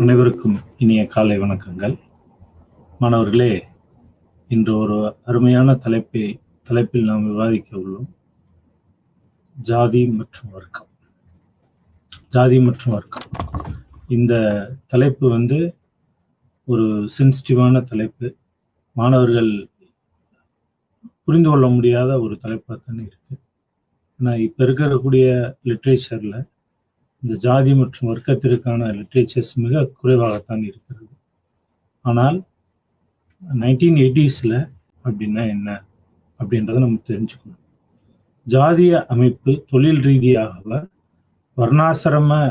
அனைவருக்கும் இனிய காலை வணக்கங்கள். மாணவர்களே, இன்று ஒரு அருமையான தலைப்பில் நாம் விவாதிக்க உள்ளோம். ஜாதி மற்றும் வர்க்கம். ஜாதி மற்றும் வர்க்கம் இந்த தலைப்பு ஒரு சென்சிட்டிவான தலைப்பு. மாணவர்கள் புரிந்து கொள்ள முடியாத ஒரு தலைப்பாக தானே இருக்கு. ஆனால் இப்போ இருக்கக்கூடிய லிட்ரேச்சரில் இந்த ஜாதி மற்றும் வர்க்கத்திற்கான லிட்ரேச்சர்ஸ் மிக குறைவாகத்தான் இருக்கிறது. ஆனால் 1980s அப்படின்னா என்ன அப்படின்றத நம்ம தெரிஞ்சுக்கணும். ஜாதிய அமைப்பு தொழில் ரீதியாக வர்ணாசிரம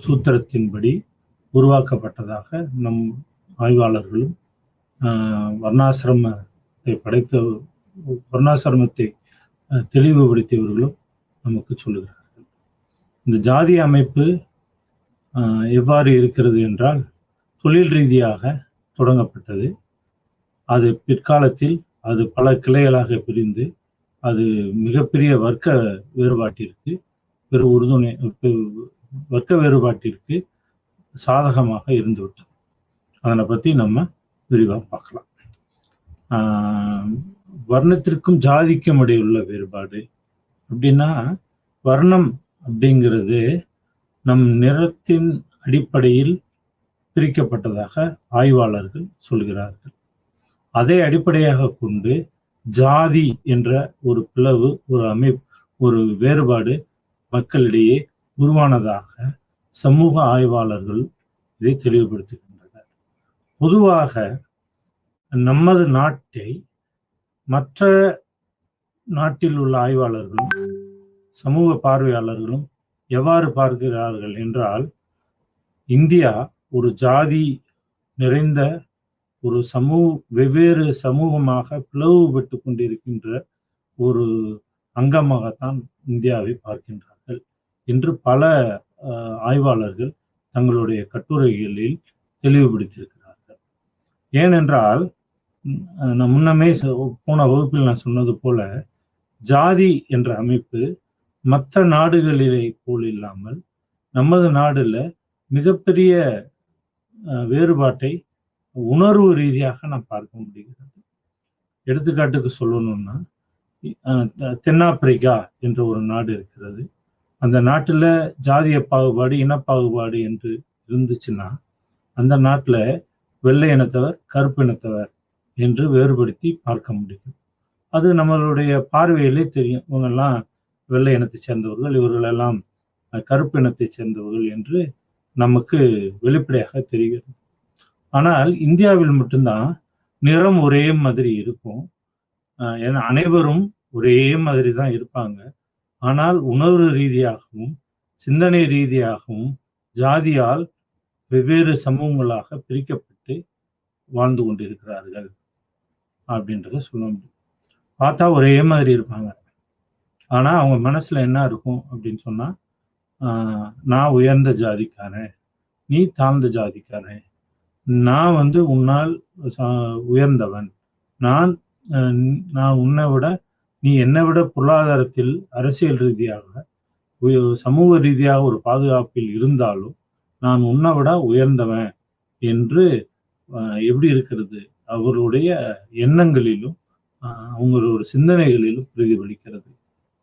சூத்திரத்தின்படி உருவாக்கப்பட்டதாக நம் ஆய்வாளர்களும் வர்ணாசிரமத்தை தெளிவுபடுத்தியவர்களும் நமக்கு சொல்லுகிறார்கள். இந்த ஜாதிய அமைப்பு எவ்வாறு இருக்கிறது என்றால், தொழில் ரீதியாக தொடங்கப்பட்டது. அது பிற்காலத்தில் அது பல கிளைகளாக பிரிந்து அது மிகப்பெரிய வர்க்க வேறுபாட்டிற்கு வர்க்க வேறுபாட்டிற்கு சாதகமாக இருந்துவிட்டது. அதனை பற்றி நம்ம விரிவாக பார்க்கலாம். வர்ணத்திற்கும் ஜாதிக்கும் இடையுள்ள வேறுபாடு அப்படின்னா, வர்ணம் அப்படிங்கிறது நம் நிறத்தின் அடிப்படையில் பிரிக்கப்பட்டதாக ஆய்வாளர்கள் சொல்கிறார்கள். அதை அடிப்படையாக கொண்டு ஜாதி என்ற ஒரு பிளவு, ஒரு வேறுபாடு மக்களிடையே உருவானதாக சமூக ஆய்வாளர்கள் இதை தெளிவுபடுத்துகின்றனர். பொதுவாக நமது நாட்டை மற்ற நாட்டில் உள்ள ஆய்வாளர்களும் சமூக பார்வையாளர்களும் எவ்வாறு பார்க்கிறார்கள் என்றால், இந்தியா ஒரு ஜாதி நிறைந்த ஒரு வெவ்வேறு சமூகமாக பிளவுபட்டு கொண்டிருக்கின்ற ஒரு அங்கமாகத்தான் இந்தியாவை பார்க்கின்றார்கள் என்று பல ஆய்வாளர்கள் தங்களுடைய கட்டுரைகளில் தெளிவுபடுத்தியிருக்கிறார்கள். ஏனென்றால், நான் முன்னமே போன வகுப்பில் நான் சொன்னது போல, ஜாதி என்ற அமைப்பு மற்ற நாடுகளிலே போல் இல்லாமல் நமது நாடுல மிகப்பெரிய வேறுபாட்டை உணர்வு ரீதியாக நாம் பார்க்க முடிகிறது. எடுத்துக்காட்டுக்கு சொல்லணும்னா, தென்னாப்பிரிக்கா என்ற ஒரு நாடு இருக்கிறது. அந்த நாட்டில் ஜாதிய பாகுபாடு, இனப்பாகுபாடு என்று இருந்துச்சுன்னா, அந்த நாட்டில் வெள்ளை இனத்தவர், கருப்பு இனத்தவர் என்று வேறுபடுத்தி பார்க்க முடியும். அது நம்மளுடைய பார்வையிலே தெரியும். இவங்கெல்லாம் வெள்ளை இனத்தை சேர்ந்தவர்கள், இவர்களெல்லாம் கருப்பு இனத்தை சேர்ந்தவர்கள் என்று நமக்கு வெளிப்படையாக தெரிகிறது. ஆனால் இந்தியாவில் மட்டும்தான் நிறம் ஒரே மாதிரி இருக்கும். ஏன்னா அனைவரும் ஒரே மாதிரி தான் இருப்பாங்க. ஆனால் உணர்வு ரீதியாகவும் சிந்தனை ரீதியாகவும் ஜாதியால் வெவ்வேறு சமூகங்களாக பிரிக்கப்பட்டு வாழ்ந்து கொண்டிருக்கிறார்கள் அப்படின்றத சொல்ல முடியும். பார்த்தா ஒரே மாதிரி இருப்பாங்க. ஆனா அவங்க மனசுல என்ன இருக்கும் அப்படின்னு சொன்னா, நான் உயர்ந்த ஜாதிக்காரன், நீ தாழ்ந்த ஜாதிக்காரன், நான் உன்னால் உயர்ந்தவன், நான் உன்னை விட, நீ என்னை விட பொருளாதாரத்தில், அரசியல் ரீதியாக, சமூக ரீதியாக ஒரு பாதுகாப்பில் இருந்தாலும் நான் உன்னை விட உயர்ந்தவன் என்று எப்படி இருக்கிறது அவர்களுடைய எண்ணங்களிலும் அவங்களோட சிந்தனைகளிலும் பிரதிபலிக்கிறது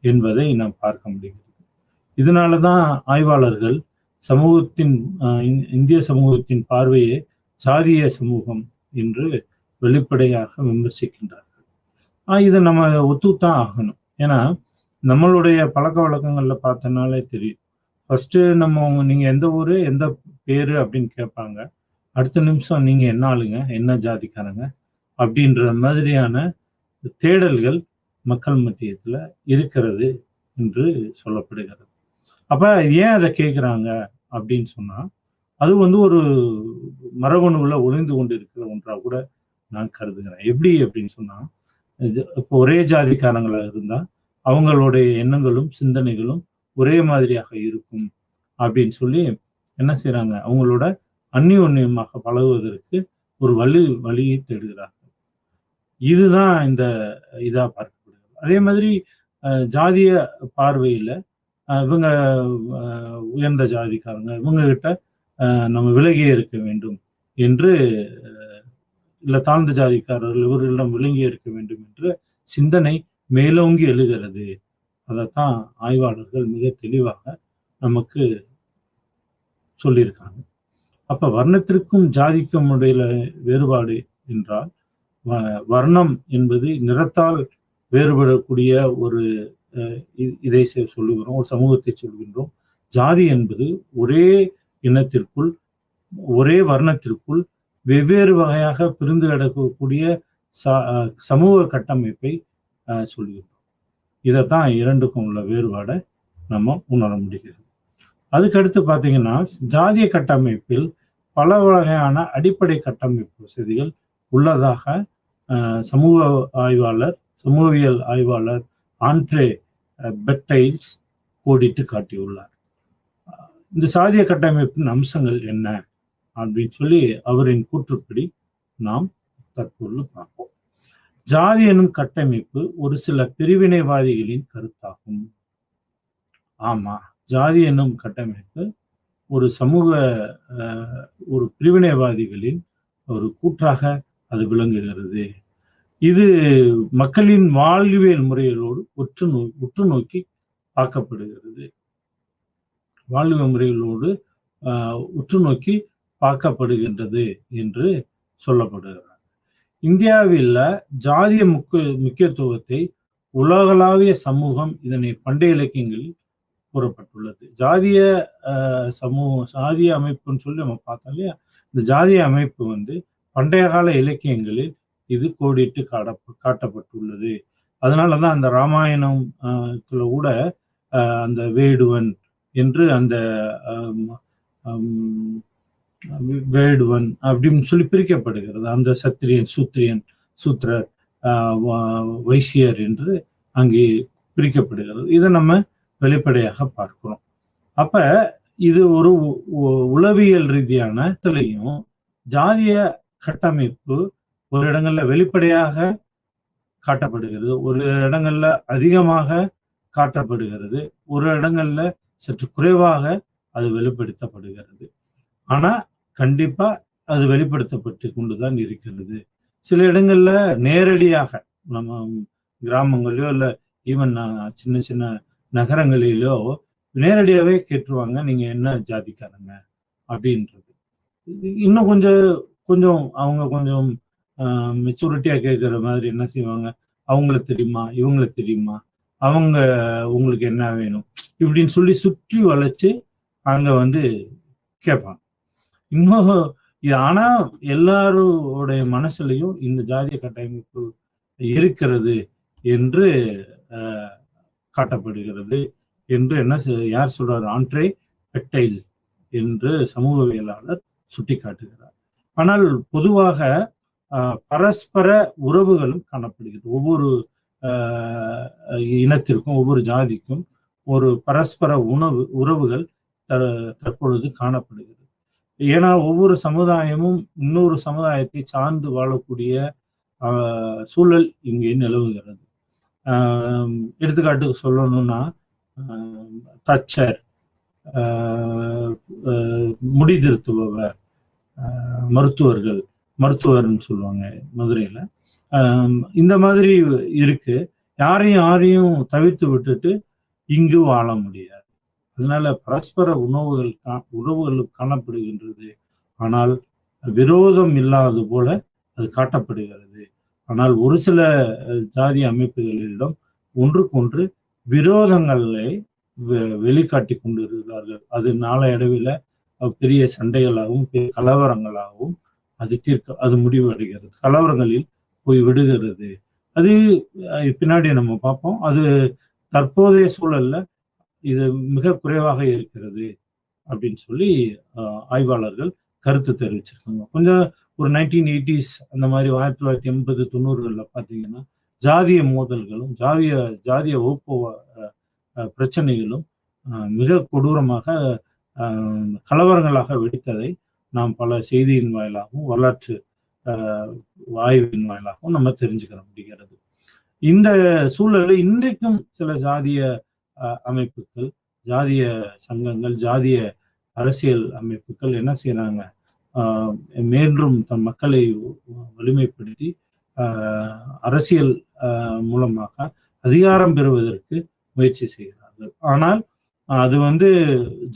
என்பதை நாம் பார்க்க முடிகிறது. இதனாலதான் ஆய்வாளர்கள் இந்திய சமூகத்தின் பார்வையை சாதிய சமூகம் என்று வெளிப்படையாக விமர்சிக்கின்றார்கள். இதை நம்ம ஒத்துத்தான் ஆகணும். ஏன்னா நம்மளுடைய பழக்க வழக்கங்கள்ல பார்த்தனாலே தெரியும். ஃபர்ஸ்ட் நீங்க எந்த ஊரு, எந்த பேரு அப்படின்னு கேட்பாங்க. அடுத்த நிமிஷம் நீங்க என்ன ஆளுங்க, என்ன ஜாதிக்காரங்க அப்படின்ற மாதிரியான தேடல்கள் மக்கள் மத்தியத்துல இருக்கிறது என்று சொல்லப்படுகிறது. அப்ப ஏன் அதை கேட்குறாங்க அப்படின்னு சொன்னா, அது ஒரு மரபணுவுல ஒளிந்து கொண்டு இருக்கிற ஒன்றா கூட நான் கருதுகிறேன். எப்படி அப்படின்னு சொன்னா, இப்போ ஒரே ஜாதிக்காரங்களா இருந்தா அவங்களுடைய எண்ணங்களும் சிந்தனைகளும் ஒரே மாதிரியாக இருக்கும் அப்படின்னு சொல்லி என்ன செய்யறாங்க, அவங்களோட அந்நியோன்யமாக பழகுவதற்கு ஒரு வழியை தேடுகிறார்கள். இதுதான் இந்த இதா பார்க்கப்படுகிறது. அதே மாதிரி ஜாதிய பார்வையில இவங்க உயர்ந்த ஜாதிக்காரங்க, இவங்க கிட்ட நம்ம விலகியே இருக்க வேண்டும் என்று, இல்லை தாழ்ந்த ஜாதிக்காரர்கள் இவர்களிடம் விலகியே இருக்க வேண்டும் என்ற சிந்தனை மேலோங்கி எழுகிறது. அதைத்தான் ஆய்வாளர்கள் மிக தெளிவாக நமக்கு சொல்லியிருக்காங்க. அப்ப வர்ணத்திற்கும் ஜாதிக்கும் இடையில வேறுபாடு என்றால், வர்ணம் என்பது நிறத்தால் வேறுபடக்கூடிய ஒரு இதை சொல்லுகிறோம், ஒரு சமூகத்தை சொல்கின்றோம். ஜாதி என்பது ஒரே இனத்திற்குள் ஒரே வர்ணத்திற்குள் வெவ்வேறு வகையாக பிரிந்து கிடக்கக்கூடிய சமூக கட்டமைப்பை சொல்கின்றோம். இதைத்தான் இரண்டுக்கும் உள்ள வேறுபாடை நம்ம உணர முடிகிறது. அதுக்கடுத்து பார்த்தீங்கன்னா, ஜாதிய கட்டமைப்பில் பல வகையான அடிப்படை கட்டமைப்பு வசதிகள் உள்ளதாக சமூகவியல் ஆய்வாளர் ஆண்ட்ரே பெட்டைல்ஸ் கோடிட்டு காட்டியுள்ளார். இந்த சாதிய கட்டமைப்பின் அம்சங்கள் என்ன அப்படின்னு சொல்லி அவரின் கூற்றுப்படி நாம் தற்பொழுது பார்ப்போம். ஜாதி எனும் கட்டமைப்பு ஒரு சில பிரிவினைவாதிகளின் கருத்தாகும். ஆமா, ஜாதி என்னும் கட்டமைப்பு ஒரு ஒரு பிரிவினைவாதிகளின் ஒரு கூற்றாக அது விளங்குகிறது. இது மக்களின் வாழ்வியல் முறைகளோடு உற்று நோக்கி பார்க்கப்படுகிறது. வாழ்வியல் முறைகளோடு உற்று நோக்கி பார்க்கப்படுகின்றது என்று சொல்லப்படுகிறது. இந்தியாவில் ஜாதிய முக்கியத்துவத்தை உலகளாவிய சமூகம் இதனை பண்டைய இலக்கியங்களில் கூறப்பட்டுள்ளது. ஜாதிய அமைப்புன்னு சொல்லி நம்ம பார்த்தோம் இல்லையா, இந்த ஜாதிய அமைப்பு பண்டைய கால இலக்கியங்களில் இது கோடிட்டு காட்டப்பட்டுள்ளது. அதனாலதான் அந்த ராமாயணத்துல கூட அந்த வேடுவன் என்று அந்த வேடுவன் அப்படின்னு சொல்லி பிரிக்கப்படுகிறது. அந்த சத்திரியன், சூத்திரர், வைசியர் என்று அங்கே பிரிக்கப்படுகிறது. இதை நம்ம வெளிப்படையாக பார்க்கிறோம். அப்ப இது ஒரு உளவியல் ரீதியான ஜாதிய கட்டமைப்பு ஒரு இடங்கள்ல வெளிப்படையாக காட்டப்படுகிறது, ஒரு இடங்கள்ல அதிகமாக காட்டப்படுகிறது, ஒரு இடங்கள்ல சற்று குறைவாக அது வெளிப்படுத்தப்படுகிறது. ஆனா கண்டிப்பா அது வெளிப்படுத்தப்பட்டு கொண்டுதான் இருக்கிறது. சில இடங்கள்ல நேரடியாக நம்ம கிராமங்களிலோ இல்ல ஈவன் சின்ன சின்ன நகரங்களிலோ நேரடியாவே கேட்டுருவாங்க, நீங்க என்ன ஜாதிக்காரங்க அப்படின்றது. இன்னும் கொஞ்சம் அவங்க கொஞ்சம் மெச்சூரிட்டியா கேட்கிற மாதிரி என்ன செய்வாங்க, அவங்கள தெரியுமா, இவங்கள தெரியுமா, அவங்க உங்களுக்கு என்ன வேணும் இப்படின்னு சொல்லி சுற்றி வளைச்சு அங்க கேட்பாங்க. இன்னும் ஆனா எல்லாருடைய மனசுலையும் இந்த ஜாதிய கட்டமைப்பு இருக்கிறது என்று காட்டப்படுகிறது என்று யார் சொல்றாரு, ஆண்ட்ரே பெட்டைல் என்று சமூகவியலாளர் சுட்டி காட்டுகிறார். ஆனால் பொதுவாக பரஸ்பர உறவுகளும் காணப்படுகிறது. ஒவ்வொரு இனத்திற்கும் ஒவ்வொரு ஜாதிக்கும் ஒரு பரஸ்பர உறவுகள் தற்பொழுது காணப்படுகிறது. ஏன்னா ஒவ்வொரு சமுதாயமும் இன்னொரு சமுதாயத்தை சார்ந்து வாழக்கூடிய சூழல் இங்கே நிலவுகிறது. எடுத்துக்காட்டுக்கு சொல்லணும்னா, தச்சர், முடி திருத்துபவர், மருத்துவர்னு சொல்லுவாங்க மதுரையில. இந்த மாதிரி இருக்கு. யாரையும் தவிர்த்து விட்டுட்டு இங்கு வாழ முடியாது. அதனால பரஸ்பர உறவுகள் காணப்படுகின்றது. ஆனால் விரோதம் இல்லாதது போல அது காட்டப்படுகிறது. ஆனால் ஒரு சில ஜாதி அமைப்புகளிடம் ஒன்றுக்கொன்று விரோதங்களை வெளிக்காட்டி கொண்டிருக்கிறார்கள். அது நாளடைவில் பெரிய சண்டைகளாகவும் பெரிய கலவரங்களாகவும் அது முடிவடைகிறது, கலவரங்களில் போய் விடுகிறது. அது பின்னாடி நம்ம பார்ப்போம். அது தற்போதைய சூழல்ல இது மிக குறைவாக இருக்கிறது அப்படின்னு சொல்லி ஆய்வாளர்கள் கருத்து தெரிவிச்சிருக்காங்க. கொஞ்சம் ஒரு 1980s அந்த மாதிரி 1980, 90களில் பார்த்தீங்கன்னா ஜாதிய மோதல்களும் ஜாதிய வகுப்பு பிரச்சனைகளும் மிக கொடூரமாக கலவரங்களாக வெடித்ததை நாம் பல செய்தியின் வாயிலாகவும் வரலாற்று ஆய்வின் வாயிலாகவும் நம்ம தெரிஞ்சுக்கிற முடிகிறது. இந்த சூழலில் இன்றைக்கும் சில ஜாதிய அமைப்புகள், ஜாதிய சங்கங்கள், ஜாதிய அரசியல் அமைப்புகள் என்ன செய்யறாங்க, மேலும் தன் மக்களை வலிமைப்படுத்தி அரசியல் மூலமாக அதிகாரம் பெறுவதற்கு முயற்சி செய்கிறார்கள். ஆனால் அது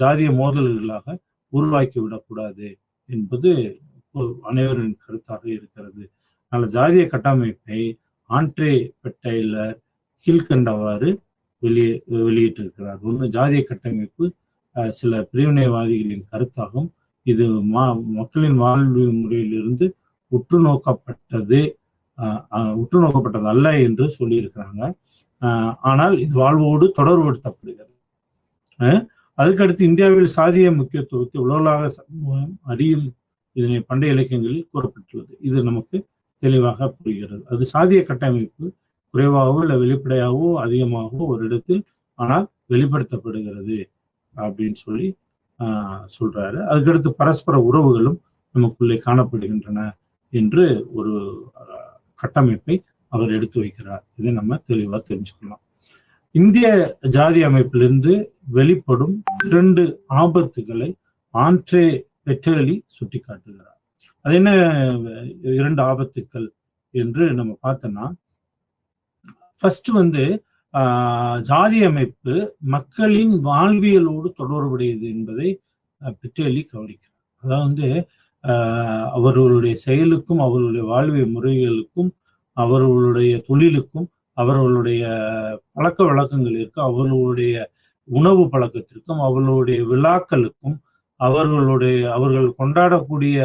ஜாதிய மோதல்களாக உருவாக்கி விடக்கூடாது என்பது அனைவரின் கருத்தாக இருக்கிறது. அதனால ஜாதிய கட்டமைப்பை ஆண்ட்ரே பெட்டைலர் கீழ்கண்டவாறு வெளியிட்டிருக்கிறார். ஒன்று, ஜாதிய கட்டமைப்பு சில பிரிவினைவாதிகளின் கருத்தாகும். இது மக்களின் வாழ்வு முறையிலிருந்து உற்று நோக்கப்பட்டது அல்ல என்று சொல்லியிருக்கிறாங்க. ஆனால் இது வாழ்வோடு தொடர்புபடுத்தப்படுகிறது. அதுக்கடுத்து இந்தியாவில் சாதிய முக்கியத்துவத்தை உலகளாக சமூகம் அறியும் இதனை பண்டைய இலக்கியங்களில் கூறப்பட்டுள்ளது. இது நமக்கு தெளிவாக புரிகிறது. அது சாதிய கட்டமைப்பு குறைவாகவோ இல்லை வெளிப்படையாகவோ அதிகமாகவோ ஒரு இடத்தில் ஆனால் வெளிப்படுத்தப்படுகிறது அப்படின்னு சொல்லி சொல்றாரு. அதுக்கடுத்து பரஸ்பர உறவுகளும் நமக்குள்ளே காணப்படுகின்றன என்று ஒரு கட்டமைப்பை அவர் எடுத்து வைக்கிறார். இதை நம்ம தெளிவாக தெரிஞ்சுக்கலாம். இந்திய ஜாதி அமைப்பிலிருந்து வெளிப்படும் 2 ஆபத்துகளை ஆண்ட்ரே பெட்டேலி சுட்டி காட்டுகிறார். அது என்ன 2 ஆபத்துக்கள் என்று நம்ம பார்த்தோம்னா, ஃபர்ஸ்ட் ஜாதி அமைப்பு மக்களின் வாழ்வியலோடு தொடர்புடையது என்பதை பெட்டேலி கவனிக்கிறார். அதாவது அவர்களுடைய செயலுக்கும் அவர்களுடைய வாழ்வியல் முறைகளுக்கும் அவர்களுடைய தொழிலுக்கும் அவர்களுடைய பழக்க வழக்கங்களிற்கும் அவர்களுடைய உணவு பழக்கத்திற்கும் அவர்களுடைய விழாக்களுக்கும் அவர்கள் கொண்டாடக்கூடிய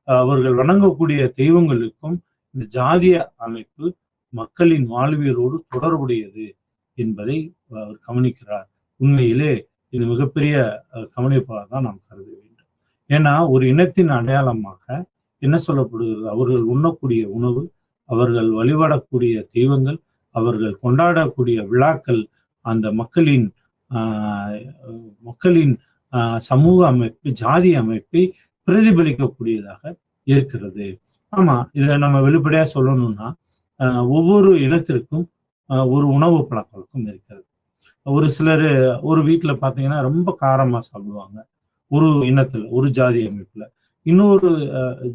அவர்கள் வணங்கக்கூடிய தெய்வங்களுக்கும் இந்த ஜாதிய அமைப்பு மக்களின் வாழ்வியலோடு தொடர்புடையது என்பதை அவர் கவனிக்கிறார். உண்மையிலே இது மிகப்பெரிய கவனிப்பாக தான் நாம் கருத வேண்டும். ஏன்னா ஒரு இனத்தின் அடையாளமாக என்ன சொல்லப்படுகிறது, அவர்கள் உண்ணக்கூடிய உணவு, அவர்கள் வழிபடக்கூடிய தெய்வங்கள், அவர்கள் கொண்டாடக்கூடிய விழாக்கள் அந்த மக்களின் சமூக அமைப்பு, ஜாதி அமைப்பை பிரதிபலிக்கக்கூடியதாக இருக்கிறது. ஆமா, இதை நம்ம வெளிப்படையா சொல்லணும்னா ஒவ்வொரு இனத்திற்கும் ஒரு உணவு பழக்க வழக்கம் இருக்கிறது. ஒரு சிலர் ஒரு வீட்டுல பாத்தீங்கன்னா ரொம்ப காரமா சாப்பிடுவாங்க ஒரு இனத்துல, ஒரு ஜாதி அமைப்புல. இன்னொரு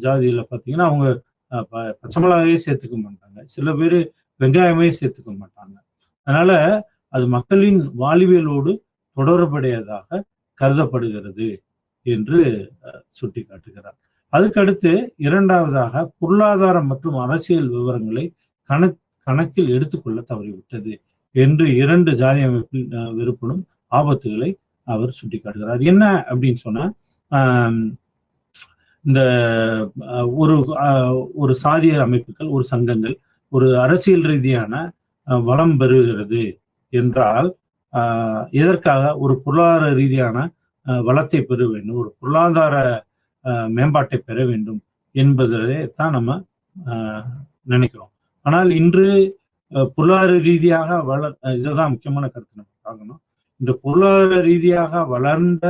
ஜாதியில பாத்தீங்கன்னா அவங்க பச்சை மிளகாயே சேர்த்துக்க மாட்டாங்க, சில பேர் வெங்காயமே சேர்த்துக்க மாட்டாங்க. அதனால அது மக்களின் வாழ்வியலோடு தொடர்புடையதாக கருதப்படுகிறது என்று சுட்டி காட்டுகிறார். அதுக்கடுத்து இரண்டாவதாக பொருளாதாரம் மற்றும் அரசியல் விவரங்களை கணக்கில் எடுத்துக்கொள்ள தவறிவிட்டது என்று 2 ஜாதி அமைப்பில் வெறுப்படும் ஆபத்துகளை அவர் சுட்டி காட்டுகிறார். என்ன அப்படின்னு சொன்னா, இந்த ஒரு சாதிய அமைப்புகள், ஒரு சங்கங்கள் ஒரு அரசியல் ரீதியான வளம் பெறுகிறது என்றால் எதற்காக? ஒரு பொருளாதார ரீதியான வளத்தை பெற வேண்டும், ஒரு பொருளாதார மேம்பாட்டை பெற வேண்டும் என்பதை தான் நம்ம நினைக்கிறோம். ஆனால் இன்று பொருளாதார ரீதியாக இதுதான் முக்கியமான கருத்து நம்ம பார்க்கணும். இந்த பொருளாதார ரீதியாக வளர்ந்த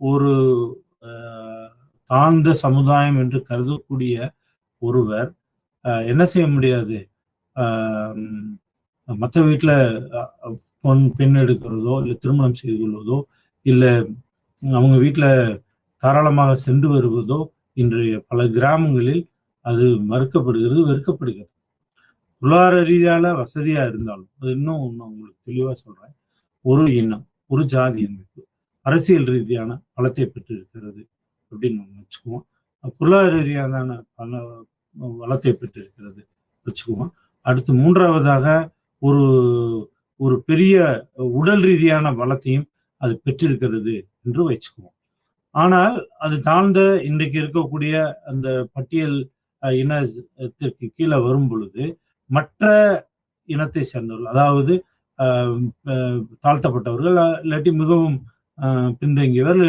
ஒரு தாழ்ந்த சமுதாயம் என்று கருதக்கூடிய ஒருவர் என்ன செய்ய முடியாது, மற்ற வீட்டுல பெண் எடுக்கிறதோ இல்லை திருமணம் செய்து கொள்வதோ இல்லை அவங்க வீட்டுல தாராளமாக சென்று வருவதோ இன்றைய பல கிராமங்களில் அது மறுக்கப்படுகிறது, வெறுக்கப்படுகிறது. பொருளாதார ரீதியால வசதியா இருந்தாலும், அது இன்னும் உங்களுக்கு தெளிவா சொல்றேன், ஒரு இனம், ஒரு ஜாதி அமைப்பு அரசியல் ரீதியான பலத்தை பெற்று இருக்கிறது அப்படின்னு நம்ம வச்சுக்குவோம். பொருளாதார ரீதியான வளத்தை பெற்று இருக்கிறது வச்சுக்குவோம். அடுத்து மூன்றாவதாக ஒரு பெரிய உடல் ரீதியான வளத்தையும் அது பெற்றிருக்கிறது என்று வச்சுக்குவோம். ஆனால் அது தாழ்ந்த இன்றைக்கு இருக்கக்கூடிய அந்த பட்டியல் இனத்திற்கு கீழே வரும் பொழுது மற்ற இனத்தை சேர்ந்தவர்கள், அதாவது தாழ்த்தப்பட்டவர்கள், இல்லாட்டி மிகவும் பின்தங்கியவர்கள்,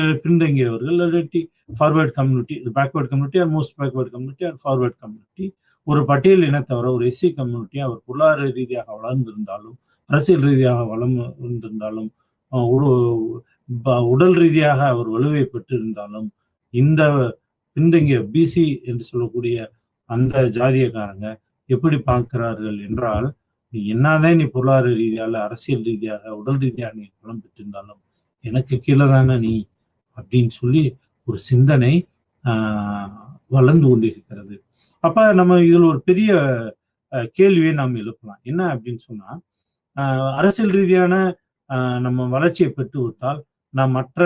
இல்லாட்டி forward community, backward community or most backward community or forward community, ஒரு பட்டியல் இனத்தவரை, ஒரு எஸ்சி கம்யூனிட்டி அவர் பொருளாதார ரீதியாக வளர்ந்திருந்தாலும், அரசியல் ரீதியாக வளர்ந்திருந்தாலும், உடல் ரீதியாக அவர் வலுவை பெற்றிருந்தாலும், இந்த பின்தங்கிய பிசி என்று சொல்லக்கூடிய அந்த ஜாதியக்காரங்க எப்படி பார்க்கிறார்கள் என்றால், நீ என்னதான் நீ பொருளாதார ரீதியால, அரசியல் ரீதியாக, உடல் ரீதியாக நீ பலம் பெற்றிருந்தாலும் எனக்கு கீழே தானே நீ அப்படின்னு சொல்லி ஒரு சிந்தனை வளர்ந்து கொண்டிருக்கிறது. அப்ப நம்ம இதில் ஒரு பெரிய கேள்வியை நாம் எழுப்பலாம். என்ன அப்படின்னு சொன்னா, அரசியல் ரீதியான நம்ம வளர்ச்சியை பெற்று விட்டால் நாம் மற்ற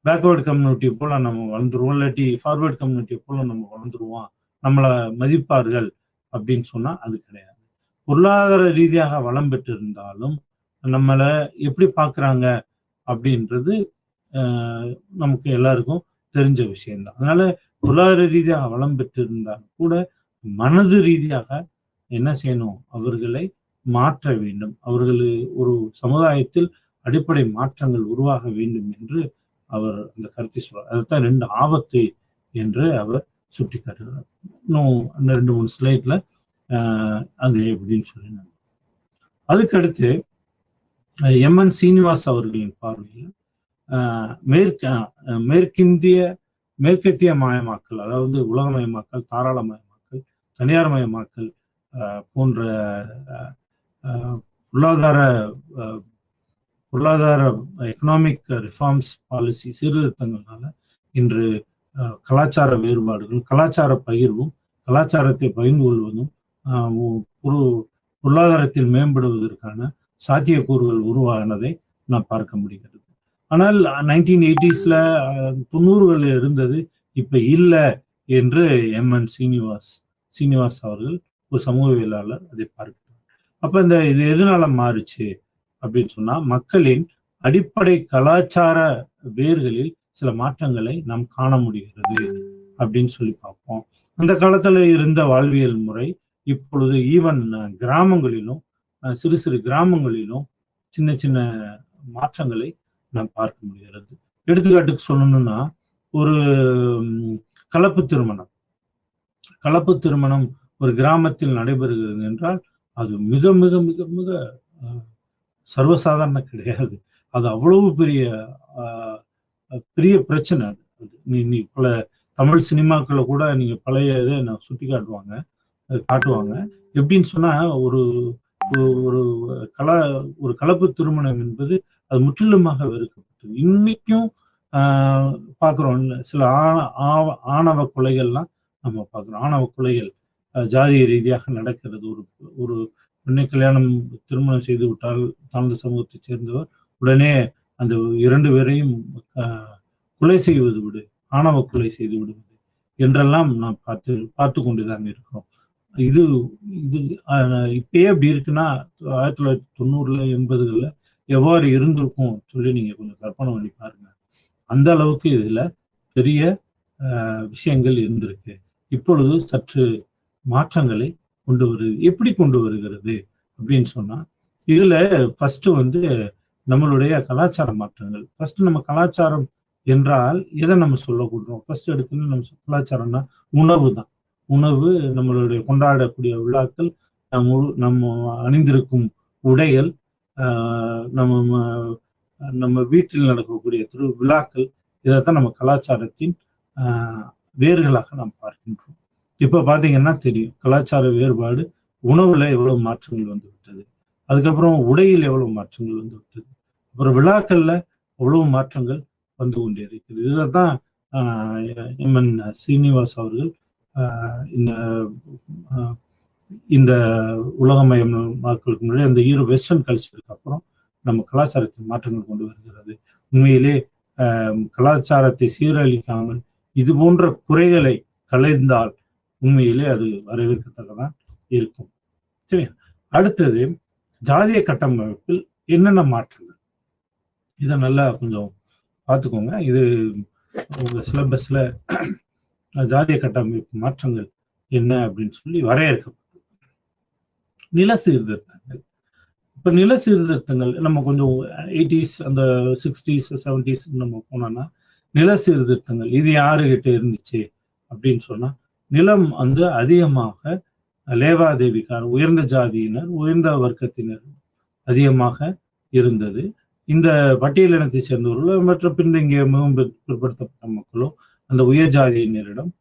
பேக்வேர்டு கம்யூனிட்டி போல நம்ம வளர்ந்துருவோம், இல்லாட்டி ஃபார்வேர்டு கம்யூனிட்டி போல நம்ம வளர்ந்துருவோம், நம்மளை மதிப்பார்கள் அப்படின்னு சொன்னா அது கிடையாது. பொருளாதார ரீதியாக வளம் பெற்று இருந்தாலும் நம்மளை எப்படி பார்க்குறாங்க அப்படின்றது நமக்கு எல்லாருக்கும் தெரிஞ்ச விஷயம்தான். அதனால பொருளாதார ரீதியாக வளம் பெற்று இருந்தாலும் கூட மனது ரீதியாக என்ன செய்யணும், அவர்களை மாற்ற வேண்டும். அவர்கள் ஒரு சமுதாயத்தில் அடிப்படை மாற்றங்கள் உருவாக வேண்டும் என்று அவர் அந்த கருத்தை சொல்றார். அதுதான் 2 ஆபத்து என்று அவர் சுட்டி காட்டுகிறார். இன்னும் 2-3 ஸ்லைட்ல அது எப்படின்னு சொல்லினாங்க. அதுக்கடுத்து எம்என் சீனிவாஸ் அவர்களின் பார்வையில் மேற்கத்திய மயமாக்கல், அதாவது உலகமயமாக்கல், தாராளமயமாக்கல், தனியார்மயமாக்கல் போன்ற பொருளாதார எக்கனாமிக் ரிஃபார்ம்ஸ் பாலிசி சீர்திருத்தங்களால இன்று கலாச்சார வேறுபாடுகள், கலாச்சார பகிர்வும், கலாச்சாரத்தை பகிர்ந்து கொள்வதும் பொருளாதாரத்தில் மேம்படுவதற்கான சாத்தியக்கூறுகள் உருவானதை நாம் பார்க்க முடிகிறது. ஆனால் 1980s 90களில் இருந்தது, இப்ப இல்லை என்று எம்என் சீனிவாஸ் அவர்கள் ஒரு சமூகவியலாளர் அதை பார்க்கிறார். அப்ப இது எதனால மாறுச்சு அப்படின்னு சொன்னா, மக்களின் அடிப்படை கலாச்சார வேர்களில் சில மாற்றங்களை நாம் காண முடிகிறது அப்படின்னு சொல்லி பார்ப்போம். அந்த காலத்துல இருந்த வாழ்வியல் முறை இப்பொழுது ஈவன் கிராமங்களிலும், சிறு சிறு கிராமங்களிலும் சின்ன சின்ன மாற்றங்களை நாம் பார்க்க முடிகிறது. எடுத்துக்காட்டுக்கு சொல்லணும்னா, ஒரு கலப்பு திருமணம் ஒரு கிராமத்தில் நடைபெறுகிறது என்றால் அது மிக மிக மிக மிக சர்வசாதாரண கிடையாது. அது அவ்வளவு பெரிய பிரச்சனை. நீ பல தமிழ் சினிமாக்களை கூட நீங்க பழைய இதை சுட்டி காட்டுவாங்க. எப்படின்னு சொன்னா, ஒரு கலப்பு திருமணம் என்பது அது முற்றிலுமாக வெறுக்கப்பட்டது. இன்னைக்கும் பார்க்குறோம். சில ஆணவ கொலைகள்லாம் நம்ம பார்க்குறோம். ஆணவ கொலைகள் ஜாதிய ரீதியாக நடக்கிறது. ஒரு பெண்ணை திருமணம் செய்து விட்டால் தாழ்ந்த சமூகத்தை சேர்ந்தவர் உடனே அந்த 2 பேரையும் கொலை செய்வது விடு, ஆணவ கொலை செய்து விடுவது என்றெல்லாம் நாம் பார்த்து கொண்டுதான் இருக்கிறோம். இது இப்பயே அப்படி இருக்குன்னா 1990 80களில் எவ்வாறு இருந்திருக்கும் சொல்லி நீங்க கொஞ்சம் கற்பனை பண்ணி பாருங்க. அந்த அளவுக்கு இதுல பெரிய விஷயங்கள் இருந்திருக்கு. இப்பொழுது சற்று மாற்றங்களை எப்படி கொண்டு வருகிறது அப்படின்னு சொன்னா, இதுல ஃபர்ஸ்ட் நம்மளுடைய கலாச்சார மாற்றங்கள். ஃபர்ஸ்ட் நம்ம கலாச்சாரம் என்றால் எதை நம்ம சொல்லக்கூடணும்? ஃபர்ஸ்ட் எடுத்துன்னு நம்ம கலாச்சாரம்னா உணவு தான். உணவு, நம்மளுடைய கொண்டாடக்கூடிய விழாக்கள், நம்ம அணிந்திருக்கும் உடைகள், நம்ம வீட்டில் நடக்கக்கூடிய விழாக்கள், இதைத்தான் நம்ம கலாச்சாரத்தின் வேர்களாக நாம் பார்க்கின்றோம். இப்ப பாத்தீங்கன்னா தெரியும், கலாச்சார வேறுபாடு உணவுல எவ்வளவு மாற்றங்கள் வந்து விட்டது, அதுக்கப்புறம் உடையில் எவ்வளவு மாற்றங்கள் வந்து விட்டது, அப்புறம் விழாக்கள்ல எவ்வளவு மாற்றங்கள் வந்து கொண்டே இருக்குது. இதைத்தான் எம்என் சீனிவாஸ் அவர்கள் இந்த உலகமயமாக்கலுக்கு முன்னாடி அந்த வெஸ்டர்ன் கல்ச்சருக்கு அப்புறம் நம்ம கலாச்சாரத்தின் மாற்றங்கள் கொண்டு வருகிறது. உண்மையிலே கலாச்சாரத்தை சீரழிக்காமல் இது போன்ற குறைகளை களைந்தால் உண்மையிலே அது வரவேற்கத்தக்கதான் இருக்கும். சரி, அடுத்தது ஜாதிய கட்டமைப்பில் என்னென்ன மாற்றங்கள், இதை நல்லா கொஞ்சம் பார்த்துக்கோங்க. இது உங்க சிலபஸ்ல ஜாதிய கட்டமைப்பு மாற்றங்கள் என்ன அப்படின்னு சொல்லி வரையறுக்கப்பட்டது. நில சீர்திருத்தங்கள். இப்ப நில சீர்திருத்தங்கள் நம்ம கொஞ்சம் 80s அந்த 60s 70s நம்ம போனோம்னா நில சீர்திருத்தங்கள் இது யாருகிட்ட இருந்துச்சு அப்படின்னு சொன்னா, நிலம் அதிகமாக லேவாதேவிக்கார உயர்ந்த ஜாதியினர், உயர்ந்த வர்க்கத்தினர் அதிகமாக இருந்தது. இந்த பட்டியலினத்தை சேர்ந்தவர்களோ மற்ற பின்தங்கிய மிகவும் பிற்படுத்தப்பட்ட மக்களோ அந்த உயர் ஜாதியினரிடம்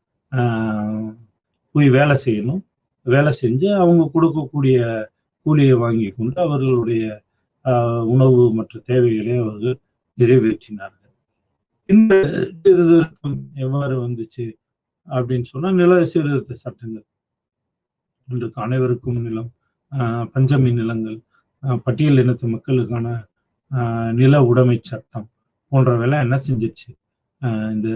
போய் வேலை செய்யணும். வேலை செஞ்சு அவங்க கொடுக்கக்கூடிய கூலியை வாங்கி கொண்டு அவர்களுடைய உணவு மற்ற தேவைகளை அவர்கள் நிறைவேற்றினார்கள். இந்த சீர்திருத்தம் எவ்வாறு வந்துச்சு அப்படின்னு சொன்னா, நில சீர்திருத்த சட்டங்கள். இன்றைக்கு அனைவருக்கும் நிலம், பஞ்சமி நிலங்கள், பட்டியல் இனத்து மக்களுக்கான நில உடைமை சட்டம் போன்றவையெல்லாம் என்ன செஞ்சிச்சு, இந்த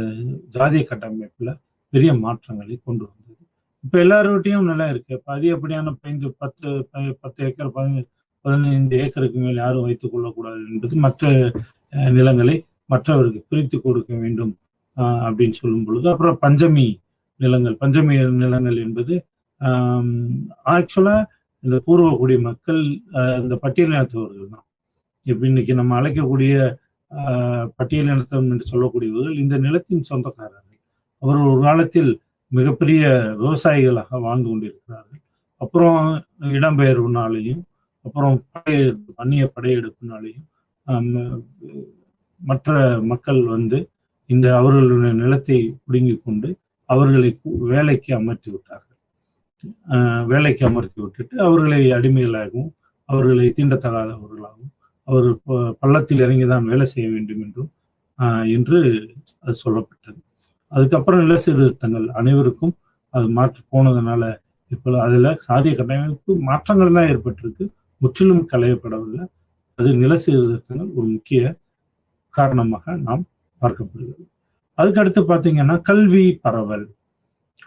ஜாதிய கட்டமைப்புல பெரிய மாற்றங்களை கொண்டு வந்தது. இப்ப எல்லார்கிட்டையும் நிலம் இருக்கு. இப்ப அதிகப்படியான 10 ஏக்கர் 15 ஏக்கருக்கு மேல் யாரும் வைத்துக் கொள்ளக்கூடாது என்பது மற்ற நிலங்களை மற்றவருக்கு பிரித்து கொடுக்க வேண்டும் அப்படின்னு சொல்லும் பொழுது, அப்புறம் பஞ்சமி நிலங்கள் என்பது ஆக்சுவலா இந்த பூர்வக்குடி மக்கள், இந்த பட்டியலினத்தவர்கள் தான். இப்ப இன்னைக்கு நம்ம அழைக்கக்கூடிய பட்டியலினத்தம் என்று சொல்லக்கூடியவர்கள் இந்த நிலத்தின் சொந்தக்காரர்கள். அவர்கள் ஒரு காலத்தில் மிகப்பெரிய விவசாயிகளாக வாழ்ந்து கொண்டிருக்கிறார்கள். அப்புறம் இடம்பெயர்வுனாலையும், அப்புறம் அந்நிய படையெடுப்பினாலையும் மற்ற மக்கள் வந்து இந்த அவர்களுடைய நிலத்தை பிடுங்கி கொண்டு அவர்களை வேலைக்கு அமர்த்தி விட்டுட்டு அவர்களை அடிமைகளாகவும், அவர்களை தீண்டத்தகாதவர்களாகவும், அவர்கள் பள்ளத்தில் இறங்கிதான் வேலை செய்ய வேண்டும் என்று அது சொல்லப்பட்டது. அதுக்கப்புறம் நில சீர்திருத்தங்கள் அனைவருக்கும் அது மாற்றி போனதுனால இப்போ அதுல சாதிய கட்டமைப்பு மாற்றங்கள் தான் ஏற்பட்டிருக்கு, முற்றிலும் களையப்படவில்லை. அது நில சீர்திருத்தங்கள் ஒரு முக்கிய காரணமாக நாம் பார்க்கப்படுகிறது. அதுக்கடுத்து பார்த்தீங்கன்னா கல்வி பரவல்.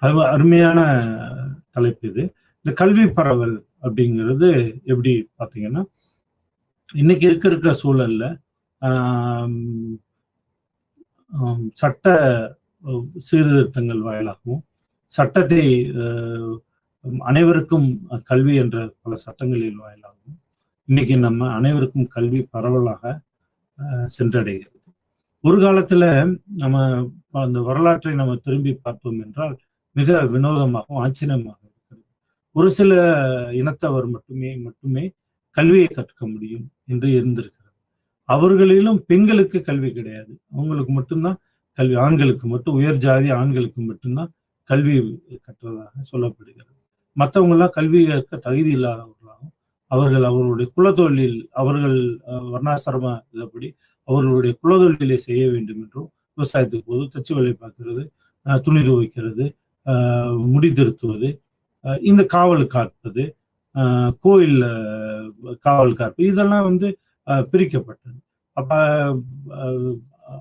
அது அருமையான தலைப்பு இது. இந்த கல்வி பரவல் அப்படிங்கிறது எப்படி பார்த்தீங்கன்னா, இன்னைக்கு இருக்கிற சூழல்ல சட்ட சீர்திருத்தங்கள் வாயிலாகவும், சட்டத்தை அனைவருக்கும் கல்வி என்ற பல சட்டங்களின் வாயிலாகவும் இன்னைக்கு நம்ம அனைவருக்கும் கல்வி பரவலாக சென்றடைகிறது. ஒரு காலத்துல நம்ம அந்த வரலாற்றை நம்ம திரும்பி பார்த்தோம் என்றால் மிக வினோதமாகவும் ஆச்சரியமாக இருக்கிறது. ஒரு சில இனத்தவர் மட்டுமே கல்வியை கற்க முடியும் என்று இருந்திருக்கிறது. அவர்களிலும் பெண்களுக்கு கல்வி கிடையாது. அவங்களுக்கு மட்டும்தான் கல்வி. ஆண்களுக்கு மட்டும், உயர் ஜாதி ஆண்களுக்கு மட்டும்தான் கல்வி கற்றதாக சொல்லப்படுகிறது. மற்றவங்க எல்லாம் கல்வி கற்க தகுதி இல்லாதவர்களாகவும், அவர்களுடைய குலத்தொழில், அவர்கள் வர்ணாசிரம இதப்படி அவர்களுடைய குலத்தொழிலை செய்ய வேண்டும் என்றும், விவசாயத்துக்கு போது தச்சு வேலை பார்க்கிறது, துணி துவைக்கிறது, முடி திருத்துவது, இந்த காவல் காப்பது, கோயில் காவல் காப்பது, இதெல்லாம் வந்து பிரிக்கப்பட்டது. அப்ப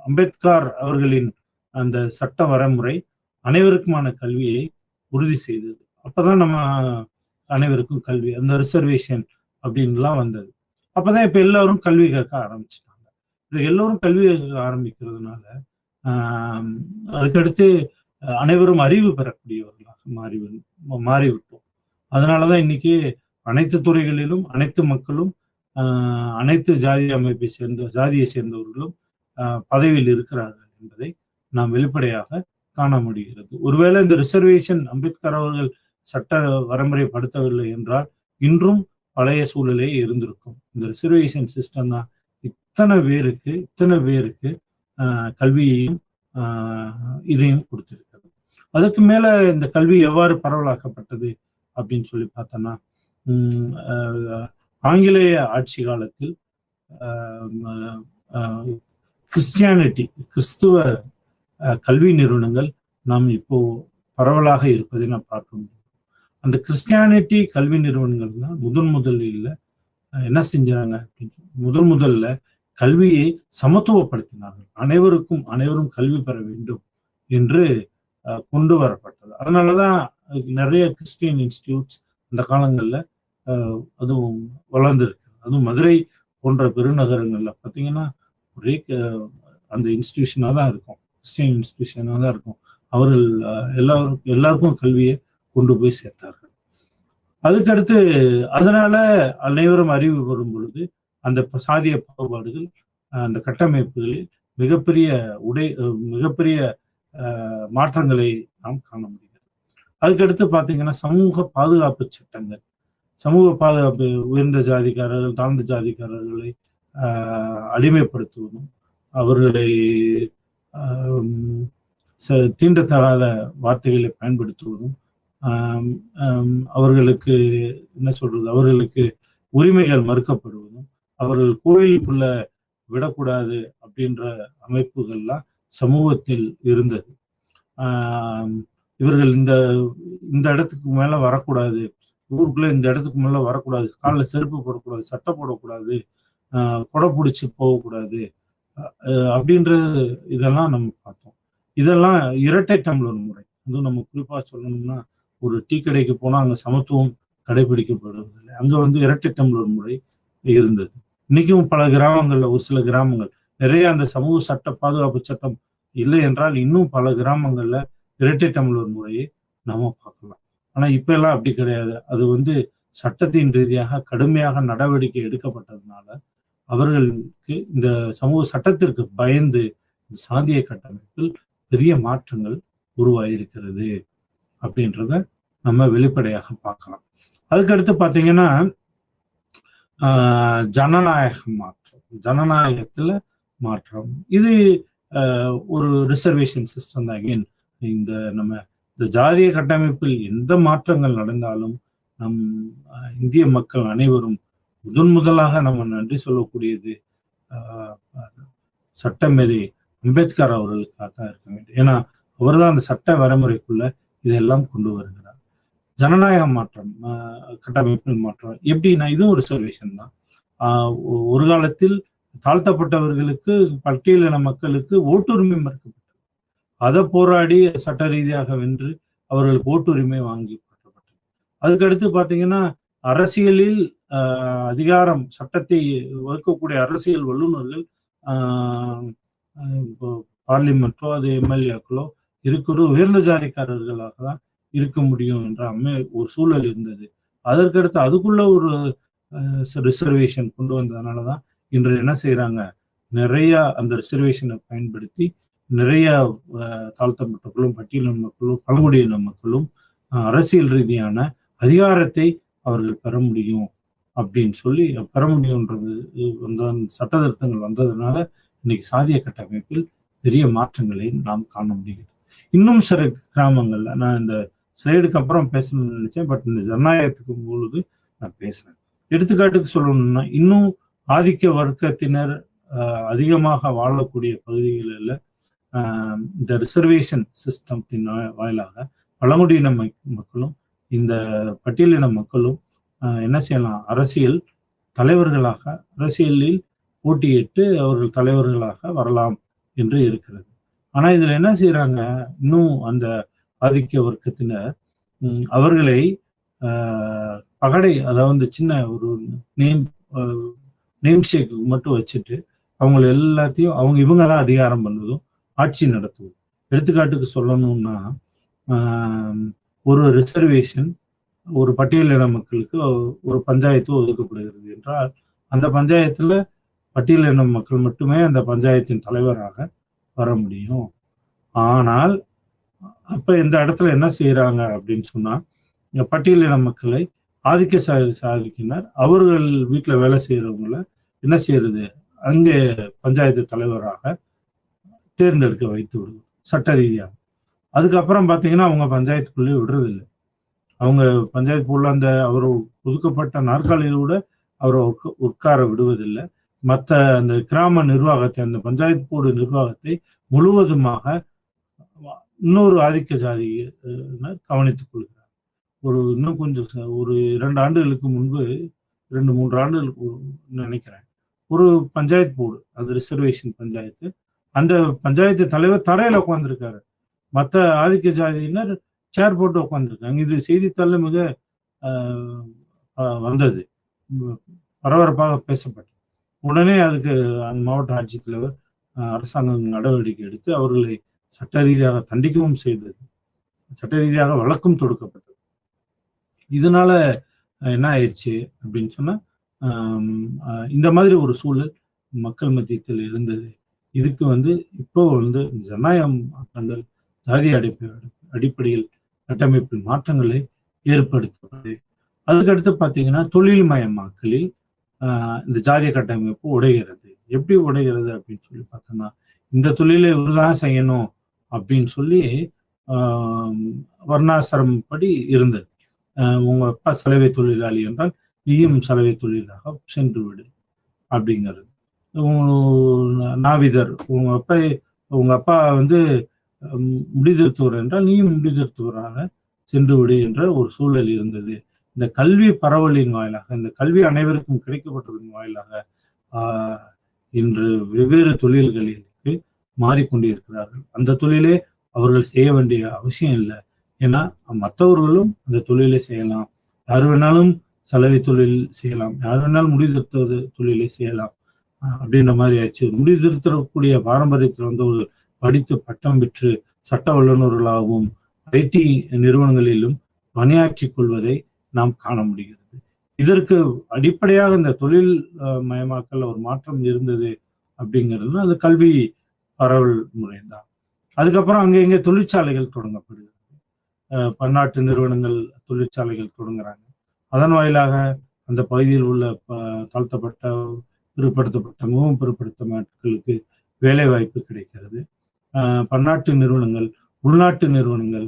அம்பேத்கர் அவர்களின் அந்த சட்ட வரைமுறை அனைவருக்குமான கல்வியை உறுதி செய்தது. அப்பதான் நம்ம அனைவருக்கும் கல்வி, அந்த ரிசர்வேஷன் அப்படின்லாம் வந்தது. அப்பதான் இப்ப எல்லாரும் கல்வி கற்க ஆரம்பிச்சிட்டாங்க. எல்லோரும் கல்வி கற்க ஆரம்பிக்கிறதுனால அதுக்கடுத்து அனைவரும் அறிவு பெறக்கூடியவர்களாக மாறிவிட்டோம். அதனாலதான் இன்னைக்கு அனைத்து துறைகளிலும் அனைத்து மக்களும், அனைத்து ஜாதியை சேர்ந்தவர்களும் பதவியில் இருக்கிறார்கள் என்பதை நாம் வெளிப்படையாக காண முடிகிறது. ஒருவேளை இந்த ரிசர்வேஷன் அம்பேத்கர் அவர்கள் சட்ட வரைமுறைப்படுத்தவில்லை என்றால் இன்றும் பழைய சூழலே இருந்திருக்கும். இந்த ரிசர்வேஷன் சிஸ்டம் தான் இத்தனை பேருக்கு கல்வியையும் இதையும் கொடுத்திருக்கிறது. அதுக்கு மேல இந்த கல்வி எவ்வாறு பரவலாக்கப்பட்டது அப்படின்னு சொல்லி பார்த்தோம்னா, ஆங்கிலேய ஆட்சி காலத்தில் கிறிஸ்துவ கல்வி நிறுவனங்கள் நாம் இப்போ பரவலாக இருப்பதை நாம் பார்க்க முடியும். அந்த கிறிஸ்டியானிட்டி கல்வி நிறுவனங்கள் தான் முதலில் என்ன செஞ்சாங்க, முதல்ல கல்வியை சமத்துவப்படுத்தினார்கள். அனைவரும் கல்வி பெற வேண்டும் என்று கொண்டு வரப்பட்டது. அதனாலதான் நிறைய கிறிஸ்டியன் இன்ஸ்டிடியூட்ஸ் அந்த காலங்கள்ல அதுவும் வளர்ந்துருக்கு. அதுவும் மதுரை போன்ற பெருநகரங்கள்ல பார்த்தீங்கன்னா ஒரே அந்த இன்ஸ்டிடியூஷனாக தான் இருக்கும், கிறிஸ்டியன் இன்ஸ்டிடியூஷனாக தான் இருக்கும். அவர்கள் எல்லாருக்கும் கல்வியை கொண்டு போய் சேர்த்தார்கள். அதுக்கடுத்து அதனால அனைவரும் அறிவு பெறும் பொழுது அந்த சாதிய பாகுபாடுகள் அந்த கட்டமைப்புகளில் மிகப்பெரிய மாற்றங்களை நாம் காண முடிகிறது. அதுக்கடுத்து பார்த்தீங்கன்னா சமூக பாதுகாப்பு சட்டங்கள். சமூக பாதுகாப்பு, உயர்ந்த ஜாதிக்காரர்கள் தாழ்ந்த ஜாதிக்காரர்களை அடிமைப்படுத்துவதும், அவர்களை தீண்டத்தகாத வார்த்தைகளை பயன்படுத்துவதும், அவர்களுக்கு அவர்களுக்கு உரிமைகள் மறுக்கப்படுவதும், அவர்கள் கோயிலுக்குள்ள விடக்கூடாது அப்படின்ற அமைப்புகள்லாம் சமூகத்தில் இருந்தது. இவர்கள் இந்த இந்த இடத்துக்கு மேல வரக்கூடாது, ஊருக்குள்ள இந்த இடத்துக்கு மேல வரக்கூடாது, காலில் செருப்பு போடக்கூடாது, சட்டை போடக்கூடாது, கொடை பிடிச்சி போகக்கூடாது அப்படின்ற இதெல்லாம் நம்ம பார்த்தோம். இதெல்லாம் இரட்டை டம்ளர் முறை. அதுவும் நம்ம குறிப்பா சொல்லணும்னா, ஒரு டீ கடைக்கு போனா அங்க சமத்துவம் கடைபிடிக்கப்படுவதில்லை. அங்க இரட்டை டம்ளர் முறை இருந்தது. இன்னைக்கும் பல கிராமங்கள்ல, ஒரு சில கிராமங்கள் நிறைய அந்த சமூக சட்ட பாதுகாப்பு சட்டம் இல்லை என்றால் இன்னும் பல கிராமங்கள்ல இரட்டை டம்ளர் முறையை நாம பார்க்கலாம். ஆனா இப்ப எல்லாம் அப்படி கிடையாது. அது சட்டத்தின் ரீதியாக கடுமையாக நடவடிக்கை எடுக்கப்பட்டதுனால அவர்களுக்கு இந்த சமூக சட்டத்திற்கு பயந்து சாதிய கட்டமைப்பில் பெரிய மாற்றங்கள் உருவாயிருக்கிறது அப்படின்றத நம்ம வெளிப்படையாக பார்க்கலாம். அதுக்கடுத்து பார்த்தீங்கன்னா ஜனநாயக மாற்றம், ஜனநாயகத்துல மாற்றம். இது ஒரு ரிசர்வேஷன் சிஸ்டம் தான். அகெயின் இந்த ஜாதிய கட்டமைப்பில் எந்த மாற்றங்கள் நடந்தாலும் நம் இந்திய மக்கள் அனைவரும் முதலாக நம்ம நன்றி சொல்லக்கூடியது சட்டமேதை அம்பேத்கர் அவர்களுக்காக தான் இருக்க வேண்டும். ஏன்னா அவர் தான் அந்த சட்ட வரைமுறைக்குள்ள இதெல்லாம் கொண்டு வருகிறார். ஜனநாயக மாற்றம், கட்டமைப்பில் மாற்றம் எப்படின்னா இதுவும் ரிசர்வேஷன் தான். ஒரு காலத்தில் தாழ்த்தப்பட்டவர்களுக்கு, பட்டியலின மக்களுக்கு ஓட்டுரிமை மறுக்கப்பட்டது. அதை போராடி சட்ட ரீதியாக வென்று அவர்களுக்கு ஓட்டுரிமை வாங்கி பட்டப்பட்டது. அதுக்கடுத்து பார்த்தீங்கன்னா அரசியலில் அதிகாரம், சட்டத்தை வகுக்கக்கூடிய அரசியல் வல்லுநர்கள் பார்லிமெண்ட்டோ அது எம்எல்ஏக்களோ இருக்கிற உயர்ந்த ஜாதிக்காரர்களாக தான் இருக்க முடியும் என்ற ஒரு சூழல் இருந்தது. அதற்கடுத்து அதுக்குள்ள ஒரு ரிசர்வேஷன் கொண்டு வந்ததுனாலதான் இன்று என்ன செய்யறாங்க, நிறைய அந்த ரிசர்வேஷனை பயன்படுத்தி நிறைய தாழ்த்தப்பட்டவர்களும், பட்டியலின மக்களும், பழங்குடியின மக்களும் அரசியல் ரீதியான அதிகாரத்தை அவர்கள் பெற முடியும் அப்படின்னு சொல்லி பெற முடியும்ன்றது சட்ட திருத்தங்கள் வந்ததுனால இன்னைக்கு சாதிய கட்டமைப்பில் பெரிய மாற்றங்களை நாம் காண முடியுது. இன்னும் சில கிராமங்கள்ல, நான் இந்த ஸ்லைடுக்கு அப்புறம் பேசணும்னு நினைச்சேன், பட் இந்த ஜனநாயகத்துக்கு பொழுது நான் பேசுறேன். எடுத்துக்காட்டுக்கு சொல்லணும்னா, இன்னும் ஆதிக்க வர்க்கத்தினர் அதிகமாக வாழக்கூடிய பகுதிகளில் இந்த ரிசர்வேஷன் சிஸ்டத்தின் வாயிலாக பழங்குடியின மக்களும் இந்த பட்டியலின மக்களும் என்ன செய்யலாம், அரசியல் தலைவர்களாக, அரசியலில் போட்டியிட்டு அவர்கள் தலைவர்களாக வரலாம் என்று இருக்கிறது. ஆனா இதுல என்ன செய்யறாங்க, இன்னும் அந்த ஆதிக்க வர்க்கத்தினர் அவர்களை பகடை, அதாவது சின்ன ஒரு நேம் ஷேக்கு மட்டும் வச்சுட்டு அவங்க எல்லாத்தையும் இவங்கதான் அதிகாரம் பண்ணுவதும் ஆட்சி நடத்துவதும். எடுத்துக்காட்டுக்கு சொல்லணும்னா, ஒரு ரிசர்வேஷன் ஒரு பட்டியலின மக்களுக்கு ஒரு பஞ்சாயத்து ஒதுக்கப்படுகிறது என்றால் அந்த பஞ்சாயத்துல பட்டியலின மக்கள் மட்டுமே அந்த பஞ்சாயத்தின் தலைவராக வர முடியும். ஆனால் அப்ப இந்த இடத்துல என்ன செய்யறாங்க அப்படின்னு சொன்னா, இந்த பட்டியலின மக்களை ஆதிக்க சாதிக்கினர் அவர்கள் வீட்டுல வேலை செய்யறவங்கள என்ன செய்யறது, அங்கே பஞ்சாயத்து தலைவராக தேர்ந்தெடுக்க வைத்து விடுவது சட்ட ரீதியாக. அதுக்கப்புறம் பாத்தீங்கன்னா அவங்க பஞ்சாயத்துக்குள்ளே விடுறதில்லை. அவங்க பஞ்சாயத்து உள்ள அந்த அவர் ஒதுக்கப்பட்ட நாற்காலியில் கூட அவரை உட்கார விடுவதில்லை. மற்ற அந்த கிராம நிர்வாகத்தை, அந்த பஞ்சாயத்து போர்டு நிர்வாகத்தை முழுவதுமாக இன்னொரு ஆதிக்க சாதியினர் கவனித்துக் கொள்கிறார். இன்னும் கொஞ்சம் ஒரு 2 ஆண்டுகளுக்கு முன்பு, 2-3 ஆண்டுகளுக்கு நினைக்கிறேன், ஒரு பஞ்சாயத்து போர்டு, அது ரிசர்வேஷன் பஞ்சாயத்து, அந்த பஞ்சாயத்து தலைவர் தரையில உட்கார்ந்துருக்காரு, மற்ற ஆதிக்க ஜாதியினர் சேர் போட்டு உட்காந்துருக்காங்க. இது செய்தித்தாள்ல மிக வந்தது, பரபரப்பாக பேசப்பட்டது. உடனே அதுக்கு அந்த மாவட்ட ஆட்சித்தலைவர் அரசாங்கம் நடவடிக்கை எடுத்து அவர்களை சட்ட ரீதியாக தண்டிக்கவும் செய்தது, சட்ட ரீதியாக வழக்கும் தொடுக்கப்பட்டது. இதனால என்ன ஆயிடுச்சு அப்படின்னு சொன்னா, இந்த மாதிரி ஒரு சூழல் மக்கள் மத்தியத்தில் இருந்தது. இதுக்கு இப்போ ஜனநாயகம் மாற்றங்கள், ஜாதிய அடிப்படையில் கட்டமைப்பில் மாற்றங்களை ஏற்படுத்துவது. அதுக்கடுத்து பார்த்தீங்கன்னா தொழில் மயமாக்கலில் இந்த ஜாதிய கட்டமைப்பு உடைகிறது. எப்படி உடைகிறது அப்படின்னு சொல்லி பார்த்தோம்னா, இந்த தொழிலை இவர்தான் செய்யணும் அப்படின்னு சொல்லி வர்ணாசிரம் படி இருந்தது. உங்க அப்பா சலவை தொழிலாளி என்றால் நீயும் சலவை தொழிலாக சென்று விடு அப்படிங்கிறது. நாவிதர், உங்க அப்பா வந்து முடிதிருத்துவர் என்றால் நீயும் முடிதிருத்துவராக சென்று விடு என்ற ஒரு சூழல் இருந்தது. இந்த கல்வி பரவலின் வாயிலாக, இந்த கல்வி அனைவருக்கும் கிடைக்கப்பட்டதன் வாயிலாக இன்று வெவ்வேறு தொழில்களுக்கு மாறிக்கொண்டிருக்கிறார்கள். அந்த தொழிலே அவர்கள் செய்ய வேண்டிய அவசியம் இல்லை. ஏன்னா மற்றவர்களும் அந்த தொழிலை செய்யலாம். யார் வேணாலும் சலவை தொழில் செய்யலாம், யார் வேணாலும் முடிதிருத்துவது தொழிலை செய்யலாம் அப்படின்ற மாதிரி ஆச்சு. முடிதிருத்தக்கூடிய பாரம்பரியத்தில் வந்து ஒரு படித்து பட்டம் பெற்று சட்ட வல்லுநர்களாகவும் ஐடி நிறுவனங்களிலும் பணியாற்றிக் கொள்வதை நாம் காண முடிகிறது. இதற்கு அடிப்படையாக இந்த தொழில் மயமாக்கல் ஒரு மாற்றம் இருந்தது அப்படிங்கிறது அது கல்வி பரவல் முறைதான். அதுக்கப்புறம் அங்கே இங்கே தொழிற்சாலைகள் தொடங்கப்படுகிறது. பன்னாட்டு நிறுவனங்கள் தொழிற்சாலைகள் தொடங்குறாங்க. அதன் வாயிலாக அந்த பகுதியில் உள்ள தாழ்த்தப்பட்ட, பிற்படுத்தப்பட்ட, மிகவும் பிற்படுத்த மக்களுக்கு வேலை வாய்ப்பு கிடைக்கிறது. பன்னாட்டு நிறுவனங்கள், உள்நாட்டு நிறுவனங்கள்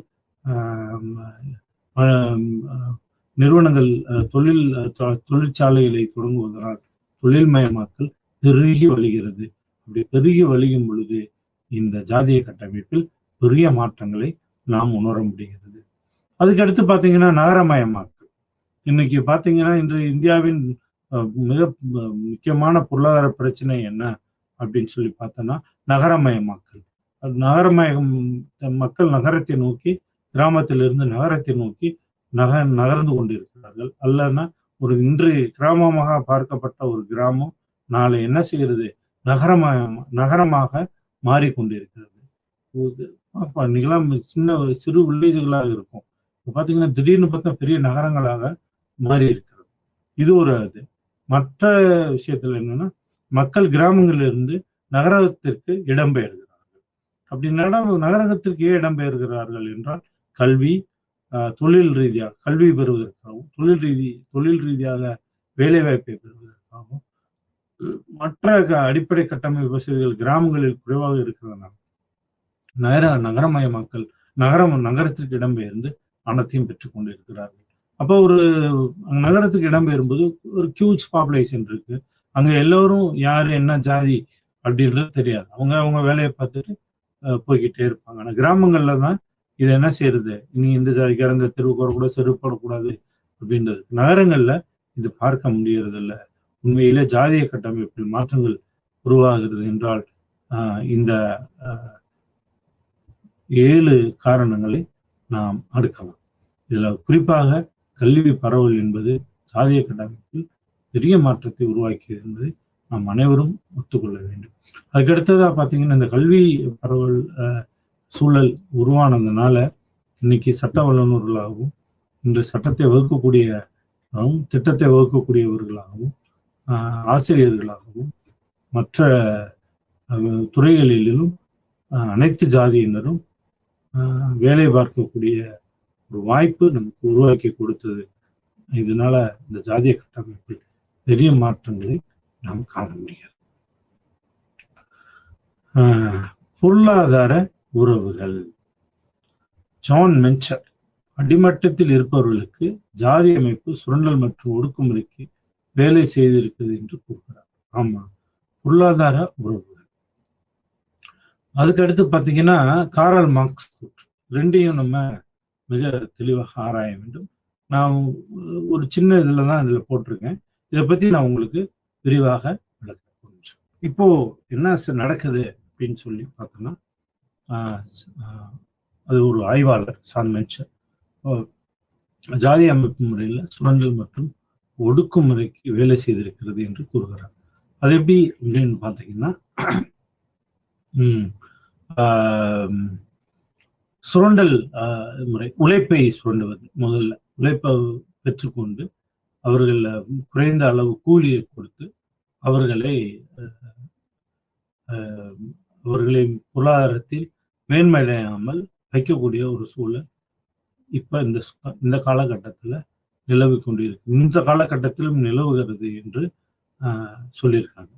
தொழிற்சாலைகளை தொடங்குவதனால் தொழில்மயமாக்கல் பெருகி வழிகிறது. அப்படி பெருகி வழியும் பொழுது இந்த ஜாதிய கட்டமைப்பில் பெரிய மாற்றங்களை நாம் உணர முடிகிறது. அதுக்கடுத்து பார்த்தீங்கன்னா நகரமயமாக்கல். இன்னைக்கு பார்த்தீங்கன்னா இன்று இந்தியாவின் மிக முக்கியமான பொருளாதார பிரச்சனை என்ன அப்படின்னு சொல்லி பார்த்தோன்னா நகரமயமாக்கல். மக்கள் நகரத்தை நோக்கி, கிராமத்திலிருந்து நகரத்தை நோக்கி நகர்ந்து கொண்டிருக்கிறார்கள். அல்லனா ஒரு இன்று கிராமமாக பார்க்கப்பட்ட ஒரு கிராமம் நாளை என்ன செய்கிறது, நகரமாக மாறிக்கொண்டிருக்கிறது. இன்னைக்கெல்லாம் சிறு வில்லேஜுகளாக இருக்கும், பார்த்தீங்கன்னா திடீர்னு பார்த்தா பெரிய நகரங்களாக மாறி இருக்கிறது. இது ஒரு இது. மற்ற விஷயத்துல என்னன்னா மக்கள் கிராமங்களிலிருந்து நகரத்திற்கு இடம்பெயர்கிறார்கள். அப்படி நகரத்திற்கு ஏன் இடம்பெயர்கிறார்கள் என்றால் கல்வி, தொழில் ரீதியாக கல்வி பெறுவதற்காகவும், தொழில் ரீதியாக வேலை வாய்ப்பை பெறுவதற்காகவும், மற்ற அடிப்படை கட்டமைப்பு வசதிகள் கிராமங்களில் குறைவாக இருக்கிறதுனால நகரமயமாக்கல் நகரத்திற்கு இடம்பெயர்ந்து அனைத்தையும் பெற்றுக் கொண்டிருக்கிறார்கள். அப்போ ஒரு நகரத்துக்கு இடம்பெயரும்போது ஒரு ஹியூஜ் பாப்புலேஷன் இருக்கு. அங்க எல்லோரும் யாரு என்ன ஜாதி அப்படின்றது தெரியாது. அவங்க வேலையை பார்த்துட்டு போய்கிட்டே இருப்பாங்க. ஆனா கிராமங்கள்ல தான் இது என்ன செய்யறது, இனி இந்த ஜாதிக்கு இந்த தெருவுக்கு வரக்கூடாது, செருப்படக்கூடாது அப்படின்றது. நகரங்கள்ல இது பார்க்க முடியறது இல்லை. உண்மையிலே ஜாதிய கட்டமைப்பில் மாற்றங்கள் உருவாகிறது என்றால் இந்த 7 காரணங்களை நாம் அடுக்கலாம். இதுல குறிப்பாக கல்வி பரவல் என்பது சாதிய கட்டமைப்பில் பெரிய மாற்றத்தை உருவாக்கியது என்பதை நாம் அனைவரும் ஒத்துக்கொள்ள வேண்டும். அதுக்கடுத்ததா பார்த்தீங்கன்னா இந்த கல்வி பரவல் சூழல் உருவானதுனால இன்னைக்கு சட்ட வல்லுநர்களாகவும், இன்று சட்டத்தை வகுக்கக்கூடியவும், திட்டத்தை வகுக்கக்கூடியவர்களாகவும், ஆசிரியர்களாகவும், மற்ற துறைகளிலும் அனைத்து ஜாதியினரும் வேலை பார்க்கக்கூடிய ஒரு வாய்ப்பு நமக்கு உருவாக்கி கொடுத்தது. இதனால இந்த ஜாதிய கட்டமைப்பில் பெரிய மாற்றங்களை நாம் காண முடியாது. பொருளாதார உறவுகள். ஜான் மென்சர் அடிமட்டத்தில் இருப்பவர்களுக்கு ஜாதி அமைப்பு சுரண்டல் மற்றும் ஒடுக்குமுறைக்கு வேலை செய்திருக்கிறது என்று கூறுகிறார். ஆமா, பொருளாதார உறவுகள். அதுக்கடுத்து பார்த்தீங்கன்னா காரல் மார்க்ஸ் கூற்று. ரெண்டையும் நம்ம மிக தெளிவாக ஆராய வேண்டும். நான் ஒரு சின்ன இதுல தான் இதுல போட்டிருக்கேன். இதை பத்தி நான் உங்களுக்கு விரிவாக விளக்க கொஞ்சம். இப்போ என்ன நடக்குது அப்படின்னு சொல்லி பார்த்தோம்னா அது ஒரு ஆய்வாளர் ஜான் மென்சர் ஜாதி அமைப்பு முறையில் சுரண்டல் மற்றும் ஒடுக்குமுறைக்கு வேலை செய்திருக்கிறது என்று கூறுகிறார். அது எப்படி அப்படின்னு பார்த்தீங்கன்னா சுரண்டல் முறை, உழைப்பை சுரண்டுவது. முதல்ல உழைப்பை பெற்றுக்கொண்டு அவர்கள் குறைந்த அளவு கூலியை கொடுத்து அவர்களின் பொருளாதாரத்தில் மேன்மையடையாமல் வைக்கக்கூடிய ஒரு சூழல் இப்ப இந்த காலகட்டத்தில் நிலவு கொண்டிருக்கு. இந்த காலகட்டத்திலும் நிலவுகிறது என்று சொல்லியிருக்காங்க.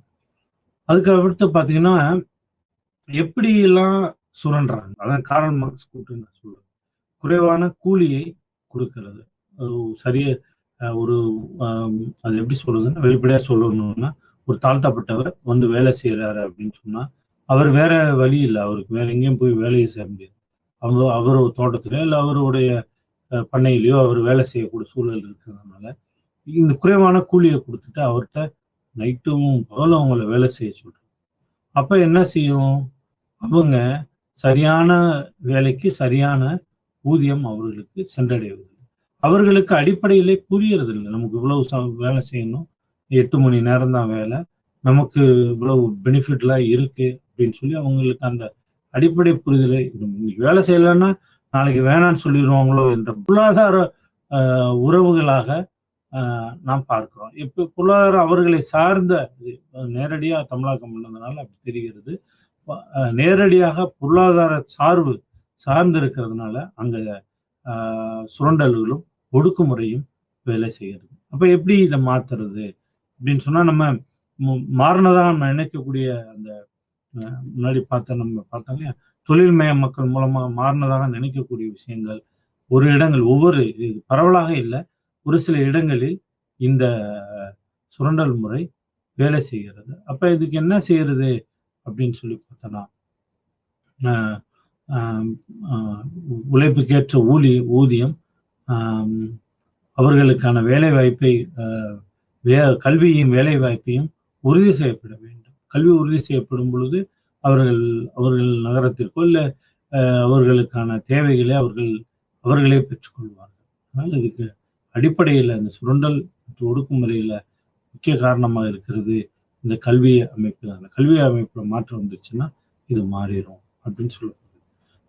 அதுக்கு அடுத்து பார்த்தீங்கன்னா எப்படியெல்லாம் சுரண்டுறாங்க, அதான் காரல் மார்க்ஸ் கூட்டு நான் சொல்றேன். குறைவான கூலியை கொடுக்கிறது, சரிய ஒரு அது எப்படி சொல்றதுன்னா வெளிப்படையா சொல்லணும்னா ஒரு தாழ்த்தப்பட்டவர் வந்து வேலை செய்யறாரு அப்படின்னு சொன்னா அவர் வேற வழி இல்லை, அவருக்கு வேற எங்கேயும் போய் வேலையை செய்ய முடியாது. அவர் தோட்டத்திலயோ இல்லை அவருடைய பண்ணையிலையோ அவர் வேலை செய்யக்கூடிய சூழல் இருக்கிறதுனால இந்த குறைவான கூலியை கொடுத்துட்டு அவர்கிட்ட நைட்டும் பகலும் அவங்கள வேலை செய்ய சொல்றாங்க. அப்ப என்ன செய்யும், அவங்க சரியான வேலைக்கு சரியான ஊதியம் அவர்களுக்கு சென்றடைவதில்லை. அவர்களுக்கு அடிப்படையிலே புரியறது இல்லை, நமக்கு இவ்வளவு வேலை செய்யணும், 8 மணி நேரம் தான் வேலை, நமக்கு இவ்வளவு பெனிஃபிட்லாம் இருக்கு அப்படின்னு சொல்லி அவங்களுக்கு அந்த அடிப்படை புரிதலை, இன்னைக்கு வேலை செய்யலைன்னா நாளைக்கு வேணான்னு சொல்லிடுவாங்களோ என்ற பொருளாதார உறவுகளாக நாம் பார்க்கிறோம். இப்ப பொருளாதாரம் அவர்களை சார்ந்த, நேரடியா தமிழாக்கம் பண்ணதுனால அப்படி தெரிகிறது, நேரடியாக பொருளாதார சார்ந்து இருக்கிறதுனால அங்க சுரண்டல்களும் ஒடுக்குமுறையும் வேலை செய்கிறது. அப்ப எப்படி இதை மாத்துறது அப்படின்னு சொன்னா, நம்ம மாறினதான் நம்ம நினைக்கக்கூடிய அந்த முன்னாடி நம்ம பார்த்தோம் இல்லையா, தொழில்மய மக்கள் மூலமா மாறினதாக நினைக்கக்கூடிய விஷயங்கள் ஒரு இடங்கள் ஒவ்வொரு பரவலாக இல்லை, ஒரு சில இடங்களில் இந்த சுரண்டல் முறை வேலை செய்கிறது. அப்ப இதுக்கு என்ன செய்யறது அப்படின்னு சொல்லி பார்த்தோன்னா, உழைப்புக்கேற்ற ஊதியம், அவர்களுக்கான வேலை வாய்ப்பை, கல்வியும் வேலை வாய்ப்பையும் உறுதி செய்யப்பட வேண்டும். கல்வி உறுதி செய்யப்படும் பொழுது அவர்கள் நகரத்திற்கோ இல்லை அவர்களுக்கான தேவைகளை அவர்களே பெற்றுக்கொள்வார்கள். அதனால் இதுக்கு அடிப்படையில் இந்த சுரண்டல் மற்றும் ஒடுக்குமுறையில முக்கிய காரணமாக இருக்கிறது இந்த கல்வி அமைப்பு தான். கல்வி அமைப்புல மாற்றம் வந்துருச்சுன்னா இது மாறிடும் அப்படின்னு சொல்லப்படுது.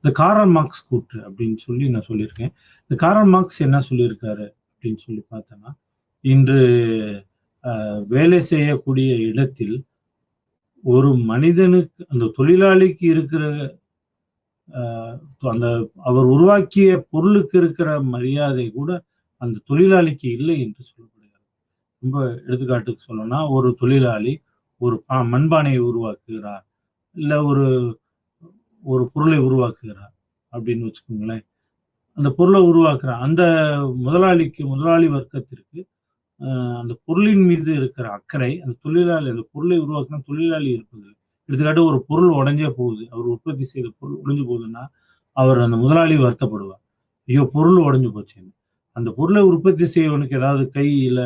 இந்த காரல் மார்க்ஸ் கூற்று அப்படின்னு சொல்லி நான் சொல்லியிருக்கேன். இந்த காரல் மார்க்ஸ் என்ன சொல்லியிருக்காரு அப்படின்னு சொல்லி பார்த்தோன்னா, இன்று வேலை செய்யக்கூடிய இடத்தில் ஒரு மனிதனுக்கு, அந்த தொழிலாளிக்கு இருக்கிற அந்த அவர் உருவாக்கிய பொருளுக்கு இருக்கிற மரியாதை கூட அந்த தொழிலாளிக்கு இல்லை என்று சொல்லப்படுகிறது. ரொம்ப எடுத்துக்காட்டுக்கு சொல்லணும்னா, ஒரு தொழிலாளி ஒரு மண்பானையை உருவாக்குகிறார், இல்லை ஒரு பொருளை உருவாக்குகிறார் அப்படின்னு வச்சுக்கோங்களேன். அந்த பொருளை உருவாக்குறார், அந்த முதலாளி வர்க்கத்திற்கு அந்த பொருளின் மீது இருக்கிற அக்கறை அந்த தொழிலாளி, அந்த பொருளை உருவாக்குன தொழிலாளி இருப்பது. எடுத்துக்காட்டு ஒரு பொருள் உடஞ்சே போகுது, அவர் உற்பத்தி செய்த பொருள் உடைஞ்சு போகுதுன்னா அவர் அந்த முதலாளி வருத்தப்படுவார், ஐயோ பொருள் உடைஞ்சு போச்சுன்னு. அந்த பொருளை உற்பத்தி செய்வனுக்கு ஏதாவது கையில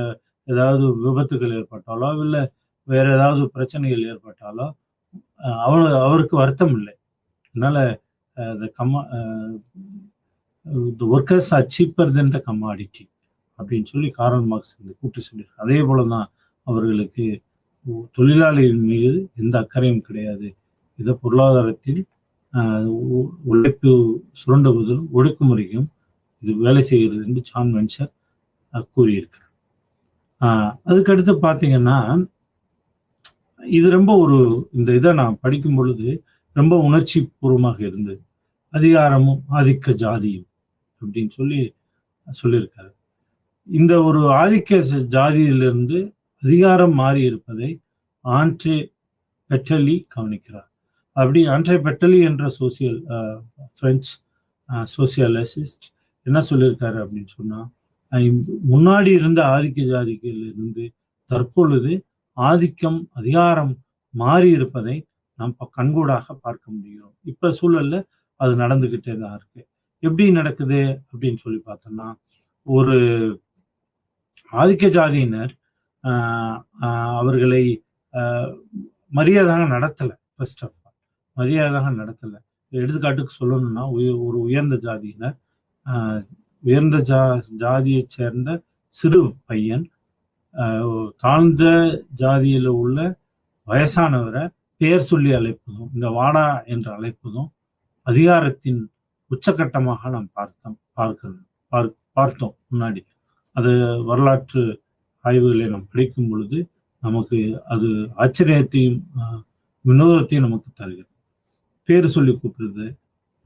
ஏதாவது விபத்துகள் ஏற்பட்டாலோ இல்லை வேற ஏதாவது பிரச்சனைகள் ஏற்பட்டாலோ அவருக்கு வருத்தம் இல்லை. அதனால the workers are cheaper than the commodity அப்படின்னு சொல்லி காரல் மார்க்ஸ் இந்த கூட்டு சொல்லியிருக்காரு. அதே போலதான் அவர்களுக்கு தொழிலாளியின் மீது எந்த அக்கறையும் கிடையாது. இதை பொருளாதாரத்தில் உழைப்பு சுரண்டுவதிலும் ஒடுக்குமுறையும் இது வேலை செய்கிறது என்று ஜான் வென்சர் கூறியிருக்கிறார். அதுக்கடுத்து பார்த்தீங்கன்னா, இது ரொம்ப இந்த இதை நான் படிக்கும் பொழுது ரொம்ப உணர்ச்சி பூர்வமாக இருந்தது. அதிகாரமும் ஆதிக்க ஜாதியும் அப்படின்னு சொல்லியிருக்காரு. இந்த ஒரு ஆதிக்க ஜாதியிலிருந்து அதிகாரம் மாறி இருப்பதை ஆண்ட்ரே பெட்டலி கவனிக்கிறார். அப்படி ஆண்ட்ரே பெட்டலி என்ற பிரெஞ்சு சோசியலிஸ்ட் என்ன சொல்லியிருக்காரு அப்படின்னு சொன்னா, முன்னாடி இருந்த ஆதிக்க ஜாதிகளிலிருந்து தற்பொழுது ஆதிக்கம் அதிகாரம் மாறி இருப்பதை நாம் கண்கூடாக பார்க்க முடியும். இப்ப சூழல்ல அது நடந்துகிட்டே தான் இருக்கு. எப்படி நடக்குது அப்படின்னு சொல்லி பார்த்தோம்னா, ஒரு ஆதிக்க ஜாதியினர் அவர்களை மரியாதையாக நடத்தலை. ஃபர்ஸ்ட் ஆஃப் ஆல் மரியாதையாக நடத்தலை. எடுத்துக்காட்டுக்கு சொல்லணும்னா, ஒரு உயர்ந்த ஜாதியினர், உயர்ந்த ஜாதியை சேர்ந்த சிறு பையன் தாழ்ந்த ஜாதியில் உள்ள வயசானவரை பெயர் சொல்லி அழைப்பதும், இந்த வாடா என்று அழைப்பதும் அதிகாரத்தின் உச்சகட்டமாக நாம் பார்த்தோம் முன்னாடி. அது வரலாற்று ஆய்வுகளை நாம் படிக்கும் பொழுது நமக்கு அது ஆச்சரியத்தையும் வினோதத்தையும் நமக்கு தருகிறது. பேர் சொல்லி கூப்பிடுறது,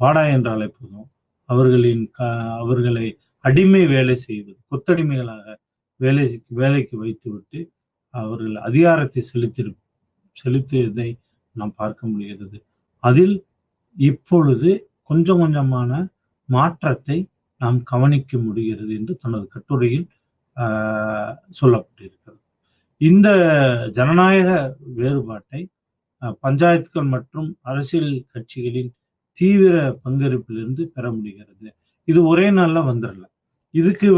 வாடா என்று அழைப்பதும், அவர்களை அடிமை வேலை செய்வது, கொத்தடிமைகளாக வேலைக்கு வைத்துவிட்டு அவர்கள் அதிகாரத்தை செலுத்தியதை நாம் பார்க்க முடிகிறது. அதில் இப்பொழுது கொஞ்சம் கொஞ்சமான மாற்றத்தை நாம் கவனிக்க முடிகிறது என்று தனது கட்டுரையில் சொல்லப்பட்டிருக்கிறது. இந்த ஜனநாயக வேறுபாட்டை பஞ்சாயத்துகள் மற்றும் அரசியல் கட்சிகளின் தீவிர பங்களிப்பிலிருந்து பெற முடிகிறது. இது ஒரே நாள்ல வந்துடல. இதுக்கு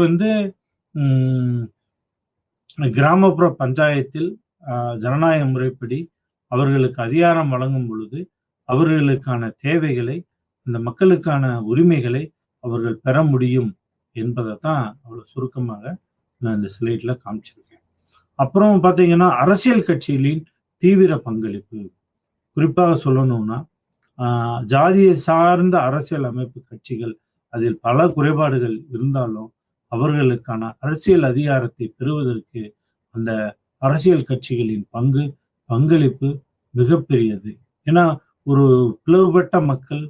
கிராமப்புற பஞ்சாயத்தில் ஜனநாயக முறைப்படி அவர்களுக்கு அதிகாரம் வழங்கும் பொழுது அவர்களுக்கான தேவைகளை, அந்த மக்களுக்கான உரிமைகளை அவர்கள் பெற முடியும் என்பதை தான் அவ்வளவு சுருக்கமாக நான் இந்த ஸ்லைட்ல காமிச்சிருக்கேன். அப்புறம் பார்த்தீங்கன்னா அரசியல் கட்சிகளின் தீவிர பங்களிப்பு. குறிப்பாக சொல்லணும்னா ஜாதியை சார்ந்த அரசியல் அமைப்பு கட்சிகள் அதில் பல குறைபாடுகள் இருந்தாலும் அவர்களுக்கான அரசியல் அதிகாரத்தை பெறுவதற்கு அந்த அரசியல் கட்சிகளின் பங்களிப்பு மிகப்பெரியது. ஏன்னா ஒரு பிளவுபட்ட மக்கள்,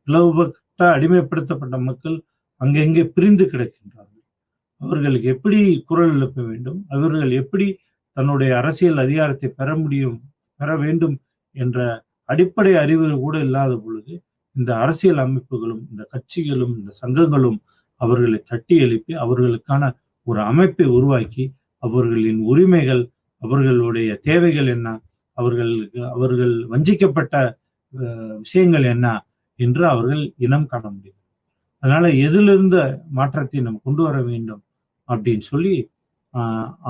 பிளவுபட்ட அடிமைப்படுத்தப்பட்ட மக்கள் அங்கெங்கே பிரிந்து கிடக்கின்றார்கள். அவர்களுக்கு எப்படி குரல் எழுப்ப வேண்டும், அவர்கள் எப்படி தன்னுடைய அரசியல் அதிகாரத்தை பெற வேண்டும் என்ற அடிப்படை அறிவு கூட இல்லாத பொழுது இந்த அரசியல் அமைப்புகளும், இந்த கட்சிகளும், இந்த சங்கங்களும் அவர்களை தட்டி எழுப்பி அவர்களுக்கான ஒரு அமைப்பை உருவாக்கி அவர்களின் உரிமைகள், அவர்களுடைய தேவைகள் என்ன, அவர்கள் வஞ்சிக்கப்பட்ட விஷயங்கள் என்ன என்று அவர்கள் இனம் காண முடியும். அதனால எதிலிருந்த மாற்றத்தை நம்ம கொண்டு வர வேண்டும் அப்படின்னு சொல்லி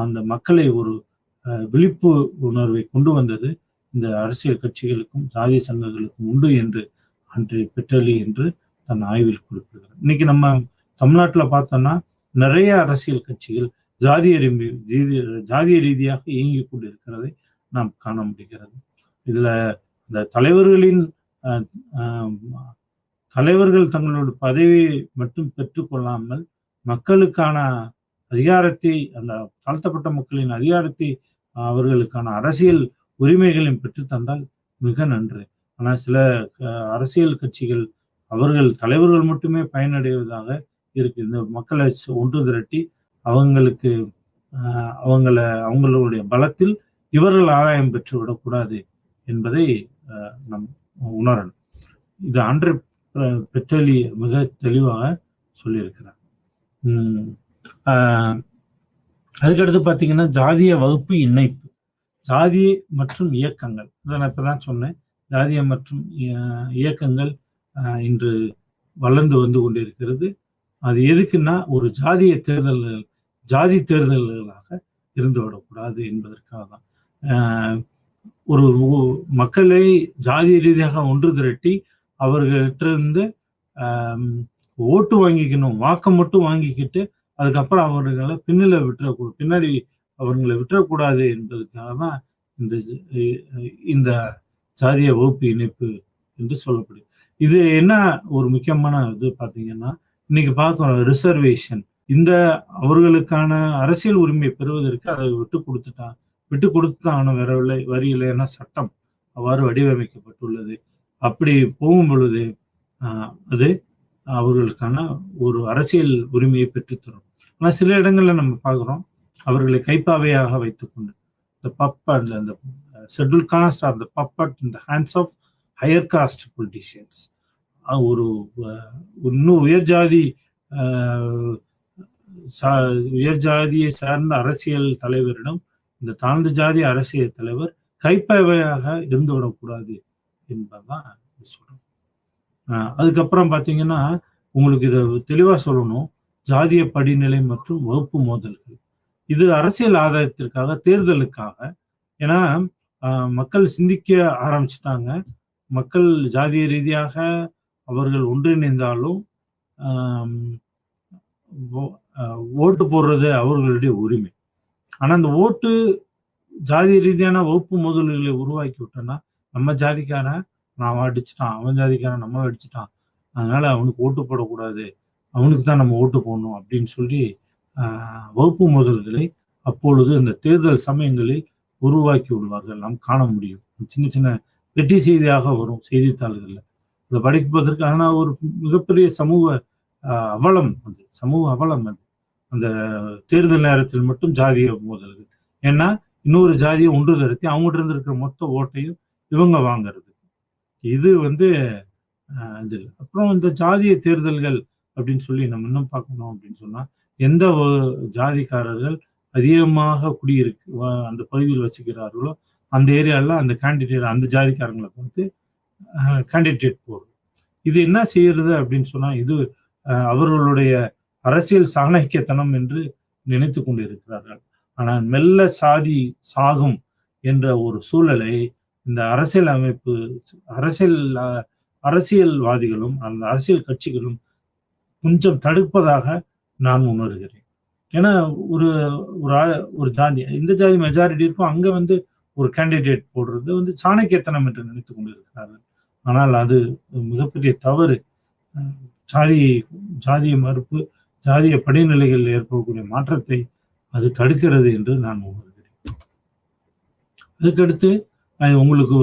அந்த மக்களை ஒரு விழிப்பு உணர்வை கொண்டு வந்தது இந்த அரசியல் கட்சிகளுக்கும் ஜாதிய சங்கங்களுக்கும் உண்டு என்று அன்றைய பெட்டலி என்று தன் ஆய்வில் குறிப்பிடுகிறார். இன்னைக்கு நம்ம தமிழ்நாட்டில் பார்த்தோம்னா நிறைய அரசியல் கட்சிகள் ஜாதிய ரீதியாக இயங்கிக் கொண்டிருக்கிறதை நாம் காண முடிகிறது. இதுல இந்த தலைவர்கள் தங்களோட பதவியை மட்டும் பெற்றுக்கொள்ளாமல் மக்களுக்கான அதிகாரத்தை, அந்த தாழ்த்தப்பட்ட மக்களின் அதிகாரத்தை, அவர்களுக்கான அரசியல் உரிமைகளையும் பெற்றுத்தந்தால் மிக நன்று. ஆனால் சில அரசியல் கட்சிகள் அவர்கள் தலைவர்கள் மட்டுமே பயனடைவதாக இருக்கு. இந்த மக்களை ஒன்று திரட்டி அவங்களுடைய பலத்தில் இவர்கள் ஆதாயம் பெற்று விடக்கூடாது என்பதை நம் உணரணும். இது ஆண்ட்ரே பெட்டலி மிக தெளிவாக சொல்லியிருக்கிறார். அதுக்கடுத்து பார்த்தீங்கன்னா ஜாதிய வகுப்பு இணைப்பு, ஜாதி மற்றும் இயக்கங்கள். நான் இப்பதான் சொன்னேன், ஜாதிய மற்றும் இயக்கங்கள் இன்று வளர்ந்து வந்து கொண்டிருக்கிறது. அது எதுக்குன்னா ஒரு ஜாதி தேர்தல்களாக இருந்து விடக்கூடாது என்பதற்காக தான். ஒரு மக்களை ஜாதி ரீதியாக ஒன்று திரட்டி அவர்கிட்ட இருந்து ஓட்டு வாங்கிக்கணும், வாக்கை மட்டும் வாங்கிக்கிட்டு அதுக்கப்புறம் அவர்களை பின்னாடி அவர்களை விட்டுறக்கூடாது என்பதற்காக தான் இந்த ஜாதிய வகுப்பு இணைப்பு என்று சொல்லப்படுது. இது என்ன ஒரு முக்கியமான இது பார்த்தீங்கன்னா, இன்னைக்கு பார்க்கிறோம் ரிசர்வேஷன். இந்த அவர்களுக்கான அரசியல் உரிமையை பெறுவதற்கு அதை விட்டு கொடுத்துதான் வேற வரி இல்லைன்னா சட்டம் அவ்வாறு வடிவமைக்கப்பட்டுள்ளது. அப்படி போகும் பொழுது அது அவர்களுக்கான ஒரு அரசியல் உரிமையை பெற்றுத்தரும். ஆனால் சில இடங்கள்ல நம்ம பார்க்கிறோம் அவர்களை கைப்பாவையாக வைத்துக்கொண்டு the scheduled caste or the puppet in the hands of higher caste politicians. ஒரு இன்னும் உயர் ஜாதியை சார்ந்த அரசியல் தலைவரிடம் இந்த தாழ்ந்த ஜாதி அரசியல் தலைவர் கைப்பாவையாக இருந்து விடக்கூடாது என்பதுதான் சொல்றோம். அதுக்கப்புறம் பார்த்தீங்கன்னா உங்களுக்கு இதை தெளிவா சொல்லணும், ஜாதிய படிநிலை மற்றும் வகுப்பு மோதல்கள். இது அரசியல் ஆதாயத்திற்காக, தேர்தலுக்காக. ஏன்னா மக்கள் சிந்திக்க ஆரம்பிச்சுட்டாங்க. மக்கள் ஜாதிய ரீதியாக அவர்கள் ஒன்றிணைந்தாலும் ஓட்டு போடுறது அவர்களுடைய உரிமை. ஆனா அந்த ஓட்டு ஜாதிய ரீதியான வகுப்பு மோதல்களை உருவாக்கி விட்டோம்னா, நம்ம ஜாதிக்காரன் நான் அடிச்சுட்டான், அவன் ஜாதிக்காரன் நம்ம அடிச்சுட்டான், அதனால அவனுக்கு ஓட்டு போடக்கூடாது, அவனுக்கு தான் நம்ம ஓட்டு போடணும் அப்படின்னு சொல்லி வகுப்பு மோதல்களை அப்பொழுது இந்த தேர்தல் சமயங்களில் உருவாக்கி விடுவார்கள். நாம் காண முடியும். சின்ன சின்ன வெற்றி செய்தியாக வரும் செய்தித்தாள்கள்ல. அதை படிப்பதற்கு ஆனால் ஒரு மிகப்பெரிய சமூக அவலம் அது. அந்த தேர்தல் நேரத்தில் மட்டும் ஜாதிய மோதல்கள். ஏன்னா இன்னொரு ஜாதியை ஒன்று திரட்டி அவங்ககிட்ட இருந்து இருக்கிற மொத்த ஓட்டையும் இவங்க வாங்கிறது. இது இது. அப்புறம் இந்த ஜாதிய தேர்தல்கள் அப்படின்னு சொல்லி நம்ம இன்னும் பார்க்கணும் அப்படின்னு சொன்னா, எந்த ஜாதிக்காரர்கள் அதிகமாக குடியிருக்கு அந்த பகுதியில் வச்சுக்கிறார்களோ அந்த ஏரியாவில் அந்த கேண்டிடேட் அந்த ஜாதிக்காரங்களை பார்த்து கேண்டிடேட் போடுறது. இது என்ன செய்யறது அப்படின்னு சொன்னா, இது அவர்களுடைய அரசியல் சாணக்கியத்தனம் என்று நினைத்து கொண்டிருக்கிறார்கள். ஆனால் மெல்ல சாதி சாகும் என்ற ஒரு சூழலை இந்த அரசியல் அமைப்பு அரசியல்வாதிகளும் அந்த அரசியல் கட்சிகளும் கொஞ்சம் தடுப்பதாக நான் உணர்கிறேன். ஏன்னா ஒரு ஒரு ஜாதி, இந்த ஜாதி மெஜாரிட்டி இருக்கும், அங்க ஒரு கேண்டிடேட் போடுறது சாணக்கியத்தனம் என்று நினைத்துக் கொண்டிருக்கிறார்கள். ஆனால் அது மிகப்பெரிய தவறு. ஜாதிய மறுப்பு, ஜாதிய படிநிலைகளில் ஏற்படக்கூடிய மாற்றத்தை அது தடுக்கிறது என்று நான் உணர்கிறேன். அதுக்கடுத்து உங்களுக்கு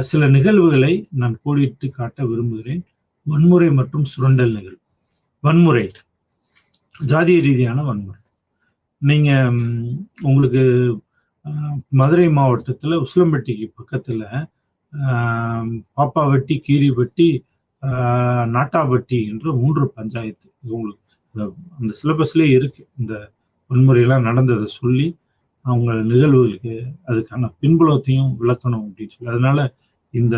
சில நிகழ்வுகளை நான் கோடிட்டு காட்ட விரும்புகிறேன். வன்முறை மற்றும் சுரண்டல் நிகழ்வு. வன்முறை, ஜாதிய ரீதியான வன்முறை. நீங்க உங்களுக்கு மதுரை மாவட்டத்துல உசிலம்பட்டிக்கு பக்கத்துல பாப்பாவட்டி, கீரிப்பட்டி, நாட்டாப்பட்டி என்ற 3 பஞ்சாயத்து. உங்களுக்கு அந்த சிலபஸ்லேயே இருக்கு. இந்த வன்முறையெல்லாம் நடந்ததை சொல்லி அவங்க நிகழ்வுகளுக்கு அதுக்கான பின்புலத்தையும் விளக்கணும் அப்படின்னு சொல்லி, அதனால இந்த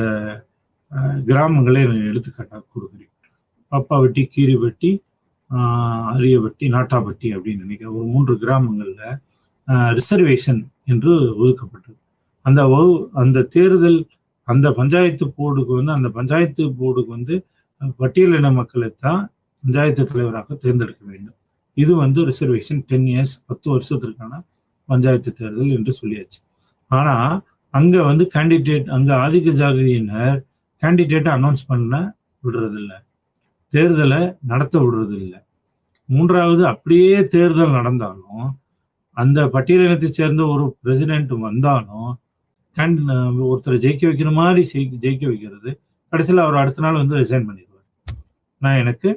கிராமங்களை நான் எடுத்துக்காட்டாக கொடுக்குறேன். பாப்பாவட்டி, கீரிப்பட்டி, அரியப்பட்டி, நாட்டாப்பட்டி அப்படின்னு நினைக்கிறேன். ஒரு 3 கிராமங்கள்ல ரிசர்வேஷன் என்று ஒதுக்கப்பட்டது. அந்த தேர்தல் அந்த பஞ்சாயத்து போர்டுக்கு பட்டியலின மக்களை தான் பஞ்சாயத்து தலைவராக தேர்ந்தெடுக்க வேண்டும். இது ரிசர்வேஷன் 10 இயர்ஸ், 10 வருஷத்திற்கான பஞ்சாயத்து தேர்தல் என்று சொல்லியாச்சு. ஆனா அங்க கேண்டிடேட், அங்க ஆதிக்க ஜாதியினர் கேண்டிடேட்டை அனௌன்ஸ் பண்ண விடுறதில்லை, தேர்தலை நடத்த விடுறதில்லை. 3வது, அப்படியே தேர்தல் நடந்தாலும் அந்த பட்டியலினத்தை சேர்ந்த ஒரு பிரசிடென்ட் வந்தாலும் ஒருத்தரை ஜெயிக்க வைக்கிற மாதிரி ஜெயிக்க வைக்கிறது. கடைசியில் அவர் அடுத்த நாள் ரிசைன் பண்ணிடுவார். நான் எனக்கு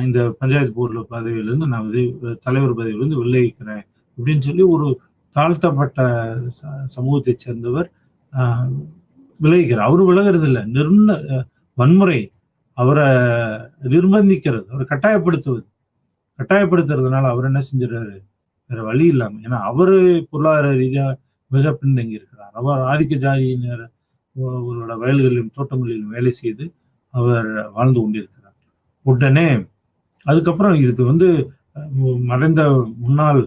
இந்த பஞ்சாயத்து போர்டு பதவியிலிருந்து நான் தலைவர் பதவியிலிருந்து விலகிக்கிறேன் அப்படின்னு சொல்லி ஒரு தாழ்த்தப்பட்ட சமூகத்தை சேர்ந்தவர் விலகிக்கிறார். அவரு விலகிறது இல்லை, வன்முறை, அவரை நிர்பந்திக்கிறது, அவரை கட்டாயப்படுத்துறதுனால அவர் என்ன செஞ்சிடறாரு, வேற வழி இல்லாம. ஏன்னா அவரு பொருளாதார ரீதியா மிக பின்தங்கி இருக்கிறார். அவர் ஆதிக்க ஜாதியினர் அவரோட வயல்களிலும் தோட்டங்களிலும் வேலை செய்து அவர் வாழ்ந்து கொண்டிருக்கிறார். உடனே அதுக்கப்புறம் இதுக்கு மறைந்த முன்னாள்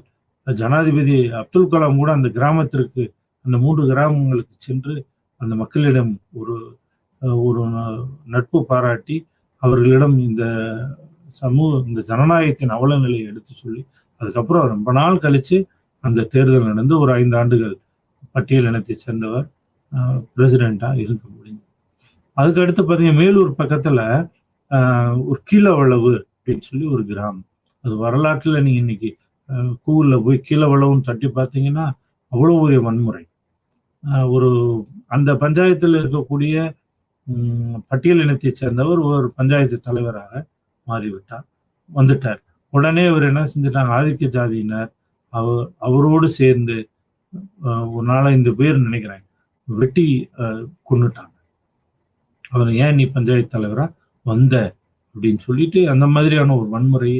ஜனாதிபதி அப்துல் கலாம் கூட அந்த கிராமத்திற்கு, அந்த 3 கிராமங்களுக்கு சென்று அந்த மக்களிடம் ஒரு நட்பு பாராட்டி அவர்களிடம் இந்த ஜனநாயகத்தின் அவல நிலையை எடுத்து சொல்லி, அதுக்கப்புறம் ரொம்ப நாள் கழிச்சு அந்த தேர்தல் நடந்து ஒரு 5 ஆண்டுகள் பட்டியல் இனத்தை சேர்ந்தவர் பிரசிடெண்டா இருக்க முடியும். அதுக்கு அடுத்து பார்த்தீங்கன்னா, மேலூர் பக்கத்துல ஒரு கீழவளவு அப்படின்னு சொல்லி ஒரு கிராமம். அது வரலாற்றுல நீங்க இன்னைக்கு கூகுள்ல போய் கீழவளவுன்னு தட்டி பார்த்தீங்கன்னா அவ்வளோ ஒரு வன்முறை. அந்த பஞ்சாயத்தில் இருக்கக்கூடிய பட்டியல் இனத்தை சேர்ந்தவர் ஒரு பஞ்சாயத்து தலைவராக வந்துட்டார். உடனே அவர் என்ன செஞ்சுட்டாங்க, ஆதிக்க ஜாதியினர் அவரோடு சேர்ந்து ஒரு 4-5 பேர் நினைக்கிறேன் வெட்டி கொன்னுட்டாங்க. அவர் ஏன் நீ பஞ்சாயத்து தலைவரா வந்த அப்படின்னு சொல்லிட்டு அந்த மாதிரியான ஒரு வன்முறை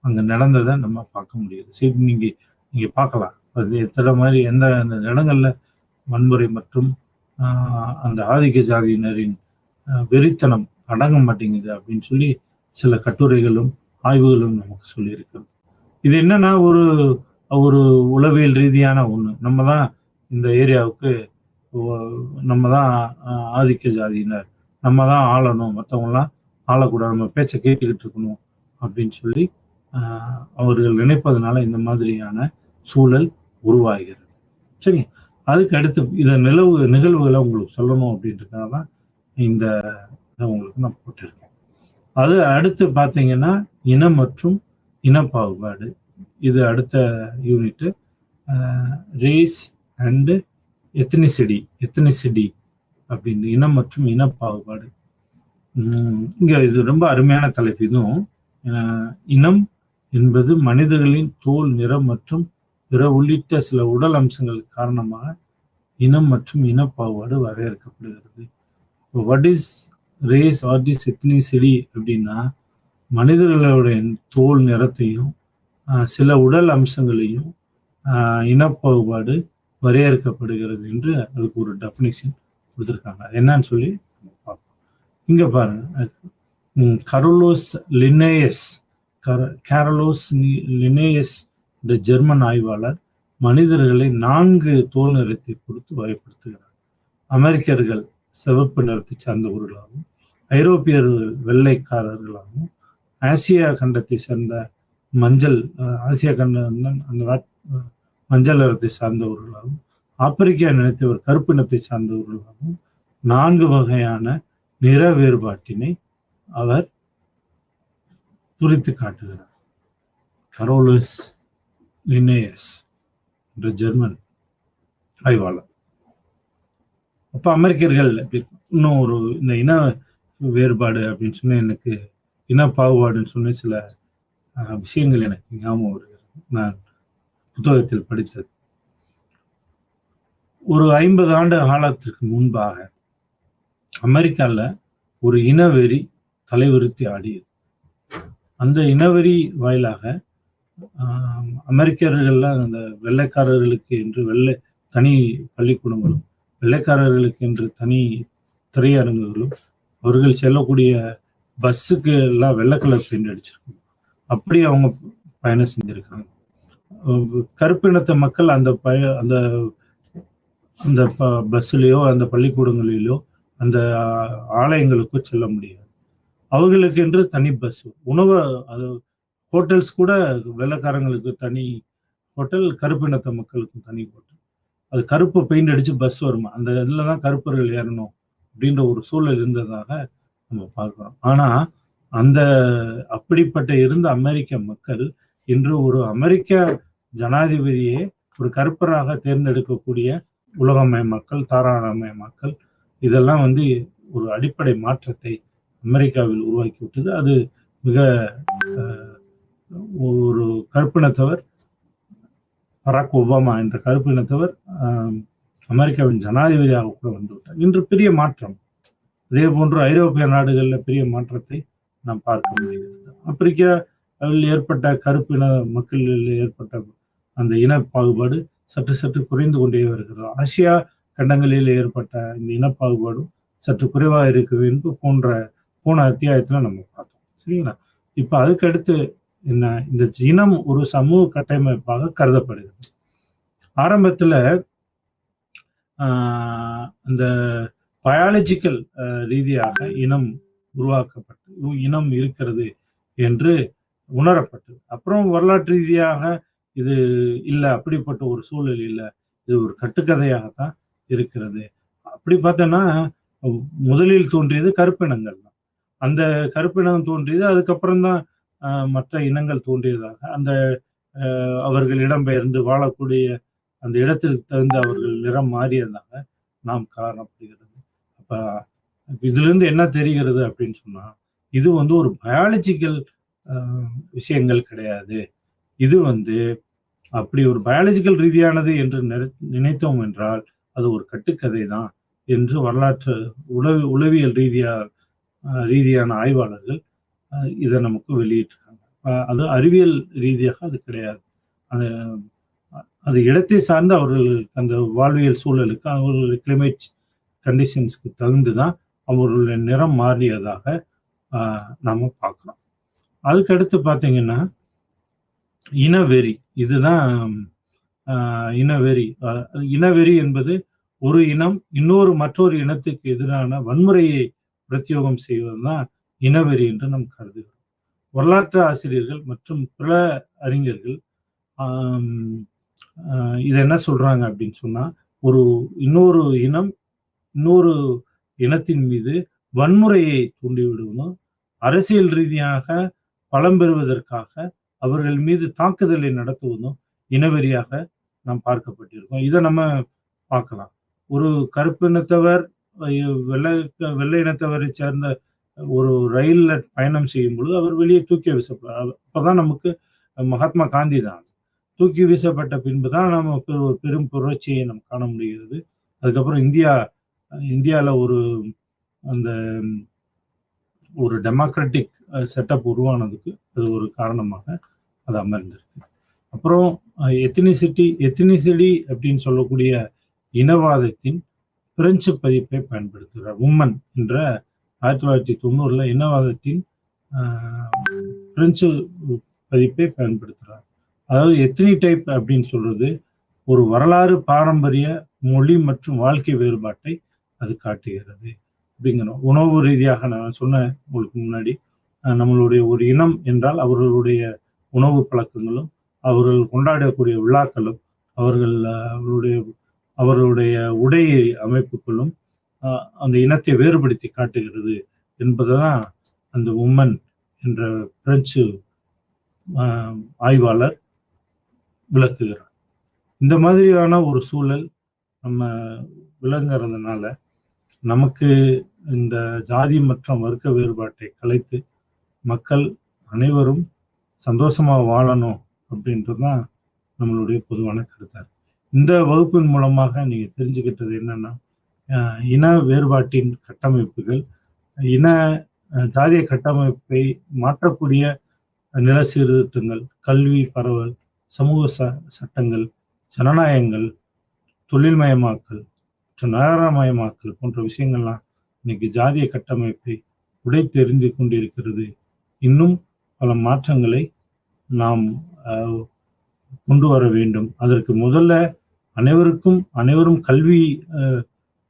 அங்க நடந்ததை நம்ம பார்க்க முடியுது. சரி, நீங்க பார்க்கலாம் அது எத்தனை மாதிரி எந்த இடங்கள்ல வன்முறை மற்றும் அந்த ஆதிக்க ஜாதியினரின் வெறித்தனம் அடங்க மாட்டேங்குது அப்படின்னு சொல்லி சில கட்டுரைகளும் ஆய்வுகளும் நமக்கு சொல்லியிருக்கிறது. இது என்னன்னா ஒரு உளவியல் ரீதியான ஒண்ணு. நம்ம தான் இந்த ஏரியாவுக்கு நம்ம தான் ஆதிக்க ஜாதியினர், நம்ம தான் ஆளணும், மற்றவங்களாம் ஆளக்கூடாது, நம்ம பேச்சை கேட்டுக்கிட்டு இருக்கணும் அப்படின்னு சொல்லி அவர்கள் நினைப்பதனால இந்த மாதிரியான சூழல் உருவாகிறது. சரி, அதுக்கு அடுத்து இதை நிகழ்வுகளை உங்களுக்கு சொல்லணும் அப்படின்றதுக்காக தான் இந்த உங்களுக்கு நான் போட்டிருக்கேன். அது அடுத்து பார்த்தீங்கன்னா இனம் மற்றும் இனப்பாகுபாடு. இது அடுத்த யூனிட்டு. ரேஸ் அண்டு எத்தனிசிட்டி அப்படின்னு இனம் மற்றும் இனப்பாகுபாடு. இங்க இது ரொம்ப அருமையான தலைப்பு. இதுவும் இனம் என்பது மனிதர்களின் தோல் நிறம் மற்றும் பிற உள்ளிட்ட சில உடல் அம்சங்கள் காரணமாக இனம் மற்றும் இனப்பாகுபாடு வரையறுக்கப்படுகிறது. What is race, what is ethnicity அப்படின்னா மனிதர்களுடைய தோல் நிறத்தையும் சில உடல் அம்சங்களையும் இனப்பாகுபாடு வரையறுக்கப்படுகிறது என்று அதுக்கு ஒரு டெஃபினிஷன் கொடுத்துருக்காங்க. என்னன்னு சொல்லி பார்ப்போம். இங்க பாருங்க, கரோலோஸ் லினேயஸ் என்ற ஜெர்மன் ஆய்வாளர் மனிதர்களை 4 தோல் நிறத்தை பொறுத்து வகைப்படுத்துகிறார். அமெரிக்கர்கள் சிவப்பு நிறத்தை சார்ந்தவர்களாகவும், ஐரோப்பியர்கள் வெள்ளைக்காரர்களாகவும், ஆசியா கண்டத்தை சேர்ந்த மஞ்சள் நிறத்தை சார்ந்தவர்களாகவும், ஆப்பிரிக்கா நினைத்தவர் கருப்பு நிறத்தை சார்ந்தவர்களாகவும் 4 வகையான நிற வேறுபாட்டினை அவர் குறித்து காட்டுகிறார். கரோலஸ் லினேயஸ் என்ற ஜெர்மன் ஆய்வாளர். அப்ப அமெரிக்கர்கள் இன்னும் ஒரு இந்த இன வேறுபாடு அப்படின்னு சொன்ன எனக்கு இன பாகுபாடுன்னு சொன்ன சில விஷயங்கள் எனக்கு ஞாபகம் வருகிறது. நான் புத்தகத்தில் படித்தது. ஒரு 50 ஆண்டு காலத்திற்கு முன்பாக அமெரிக்கால ஒரு இனவெறி தலைவிருத்தி ஆடியது. அந்த இனவெறி வாயிலாக அமெரிக்கர்கள்லாம் அந்த வெள்ளைக்காரர்களுக்கு என்று தனி பள்ளிக்கூடங்களும், வெள்ளைக்காரர்களுக்கு என்று தனி திரையரங்குகளும், அவர்கள் செல்லக்கூடிய பஸ்ஸுக்கு எல்லாம் வெள்ளை கலர் பெயிண்ட் அடிச்சிருக்காங்க. அப்படி அவங்க பயணம் செஞ்சிருக்காங்க. கருப்பினத்த மக்கள் அந்த அந்த பஸ்ஸுலேயோ அந்த பள்ளிக்கூடங்களிலோ அந்த ஆலயங்களுக்கோ செல்ல முடியாது. அவர்களுக்கு என்று தனி பஸ், உணவு, அது ஹோட்டல்ஸ் கூட வெள்ளைக்காரங்களுக்கு தனி ஹோட்டல், கருப்பினத்த மக்களுக்கு தனி ஹோட்டல். அது கருப்பு பெயிண்ட் அடிச்சு பஸ் வருமா, அந்த இதில் தான் கருப்பர்கள் ஏறணும் அப்படின்ற ஒரு சூழல் இருந்ததாக நம்ம பார்க்கிறோம். ஆனா அந்த அப்படிப்பட்ட இருந்த அமெரிக்க மக்கள் இன்று ஒரு அமெரிக்க ஜனாதிபதியே ஒரு கருப்பராக தேர்ந்தெடுக்கக்கூடிய உலகமயமாக்கல், தாராளமயமாக்கல், இதெல்லாம் ஒரு அடிப்படை மாற்றத்தை அமெரிக்காவில் உருவாக்கிவிட்டது. அது மிக ஒரு கருப்பினத்தவர், பராக் ஒபாமா என்ற கருப்பினத்தவர் அமெரிக்காவின் ஜனாதிபதியாக கூட வந்துவிட்டார். இன்று பெரிய மாற்றம். அதே போன்று ஐரோப்பிய நாடுகளில் பெரிய மாற்றத்தை நாம் பார்க்க முடிகிறது. ஆப்பிரிக்காவில் ஏற்பட்ட கருப்பின மக்களில் ஏற்பட்ட அந்த இன பாகுபாடு சற்று சற்று குறைந்து கொண்டே வருகிறது. ஆசியா கண்டங்களில் ஏற்பட்ட இந்த இனப்பாகுபாடும் சற்று குறைவாக இருக்குது என்று போன அத்தியாயத்துல நம்ம பார்த்தோம். சரிங்களா? இப்ப அதுக்கடுத்து என்ன, இந்த இனம் ஒரு சமூக கட்டமைப்பாக கருதப்படுகிறது. ஆரம்பத்துல அந்த பயாலஜிக்கல் ரீதியாக இனம் உருவாக்கப்பட்டு இனம் இருக்கிறது என்று உணரப்பட்டது. அப்புறம் வரலாற்று ரீதியாக இது இல்லை, அப்படிப்பட்ட ஒரு சூழல் இல்லை, இது ஒரு கட்டுக்கதையாகத்தான் இருக்கிறது. அப்படி பார்த்தோன்னா முதலில் தோன்றியது கருப்பினங்கள் தான். அந்த கருப்பினம் தோன்றியது, அதுக்கப்புறம் தான் மற்ற இனங்கள் தோன்றியதாக, அந்த அவர்கள் இடம்பெயர்ந்து வாழக்கூடிய அந்த இடத்திற்கு தகுந்த அவர்கள் நிறம் மாறியதாக நாம் காணப்படுகிறது. அப்ப இதுல இருந்து என்ன தெரிகிறது அப்படின்னு சொன்னா, இது ஒரு பயாலஜிக்கல் விஷயங்கள் கிடையாது. இது அப்படி ஒரு பயாலஜிக்கல் ரீதியானது என்று நினைத்தோம் என்றால் அது ஒரு கட்டுக்கதை தான் என்று வரலாற்று உளவியல் ரீதியான ஆய்வாளர்கள் இதை நமக்கு வெளியிட்டிருக்காங்க. அது அறிவியல் ரீதியாக அது கிடையாது. அது இடத்தை சார்ந்து அவர்கள் அந்த வாழ்வியல் சூழலுக்கு, அவர்களுடைய கிளைமேட் கண்டிஷன்ஸ்க்கு தகுந்துதான் அவர்களுடைய நிறம் மாறியதாக நாம பார்க்கலாம். அதுக்கடுத்து பார்த்தீங்கன்னா இனவெறி. இதுதான் இனவெறி. இனவெறி என்பது ஒரு இனம் மற்றொரு இனத்துக்கு எதிரான வன்முறையை பிரத்யோகம் செய்வதுதான் இனவெறி என்று நாம் கருதுகிறோம். வரலாற்று ஆசிரியர்கள் மற்றும் பிற அறிஞர்கள் இதை என்ன சொல்றாங்க அப்படின்னு சொன்னா, இன்னொரு இனத்தின் மீது வன்முறையை தூண்டிவிடுவதும், அரசியல் ரீதியாக பலம் பெறுவதற்காக அவர்கள் மீது தாக்குதலை நடத்துவதும் இனவெறியாக நாம் பார்க்கப்பட்டிருக்கோம். இதை நம்ம பார்க்கலாம். ஒரு கருப்பினத்தவர் வெள்ளை இனத்தவரை சேர்ந்த ஒரு ரயில்ல பயணம் செய்யும் பொழுது அவர் வெளியே தூக்கி வீசப்படுறார். அப்பதான் நமக்கு மகாத்மா காந்தி தான் தூக்கி வீசப்பட்ட பின்புதான் நமக்கு ஒரு பெரும் புரட்சியை நம்ம காண முடிகிறது. அதுக்கப்புறம் இந்தியாவில் ஒரு டெமோக்ராட்டிக் செட்டப் உருவானதுக்கு அது ஒரு காரணமாக அது அமர்ந்திருக்கு. அப்புறம் எத்தினிசிட்டி அப்படின்னு சொல்லக்கூடிய இனவாதத்தின் பிரெஞ்சு பதிப்பை பயன்படுத்துகிறார். உம்மன் என்ற 1990 இனவாதத்தின் பிரெஞ்சு பதிப்பை பயன்படுத்துகிறார். அதாவது எத்தினி டைப் அப்படின்னு சொல்றது ஒரு வரலாறு, பாரம்பரிய, மொழி மற்றும் வாழ்க்கை வேறுபாட்டை அது காட்டுகிறது அப்படிங்கிறோம். உணவு ரீதியாக நான் சொன்னேன் உங்களுக்கு முன்னாடி, நம்மளுடைய ஒரு இனம் என்றால் அவர்களுடைய உணவு பழக்கங்களும், அவர்கள் கொண்டாடக்கூடிய விழாக்களும், அவர்களுடைய உடை அமைப்புகளும் அந்த இனத்தை வேறுபடுத்தி காட்டுகிறது என்பதுதான் அந்த உம்மன் என்ற பிரெஞ்சு ஆய்வாளர் விளக்குகிறார். இந்த மாதிரியான ஒரு சூழல் நம்ம விளங்குறதுனால நமக்கு இந்த ஜாதி மற்றும் வர்க்க வேறுபாட்டை கலைத்து மக்கள் அனைவரும் சந்தோஷமா வாழணும் அப்படின்றதுதான் நம்மளுடைய பொதுவான கருத்தார். இந்த வகுப்பின் மூலமாக நீங்க தெரிஞ்சுக்கிட்டது என்னன்னா, இன வேறுபாட்டின் கட்டமைப்புகள், ஜாதிய கட்டமைப்பை மாற்றக்கூடிய நில சீர்திருத்தங்கள், கல்வி பரவல், சமூக சட்டங்கள், ஜனநாயகங்கள், தொழில்மயமாக்கல் மற்றும் நகரமயமாக்கல் போன்ற விஷயங்கள்லாம் இன்னைக்கு ஜாதிய கட்டமைப்பை உடைத்தெறிந்து கொண்டிருக்கிறது. இன்னும் பல மாற்றங்களை நாம் கொண்டு வர வேண்டும். அதற்கு முதல்ல அனைவரும் கல்வி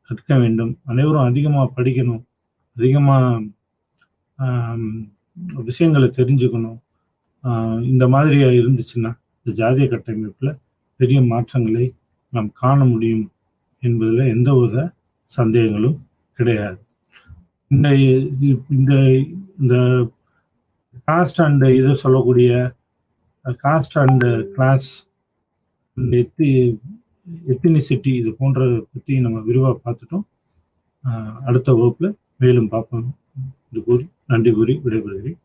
கற்க வேண்டும், அனைவரும் அதிகமாக படிக்கணும், அதிகமாக விஷயங்களை தெரிஞ்சுக்கணும். இந்த மாதிரி இருந்துச்சுன்னா இந்த ஜாதிய கட்டமைப்புல பெரிய மாற்றங்களை நாம் காண முடியும் என்பதில் எந்த வித சந்தேகங்களும் கிடையாது. இந்த காஸ்ட் அண்ட் இது சொல்லக்கூடிய காஸ்ட் அண்ட் கிளாஸ், எத்தினிசிட்டி, இது போன்ற பற்றி நம்ம விரிவாக பார்த்துட்டோம். அடுத்த வகுப்புல மேலும் பார்ப்போம். இது கூறி நன்றி கூறி விடைபெறுகிறேன்.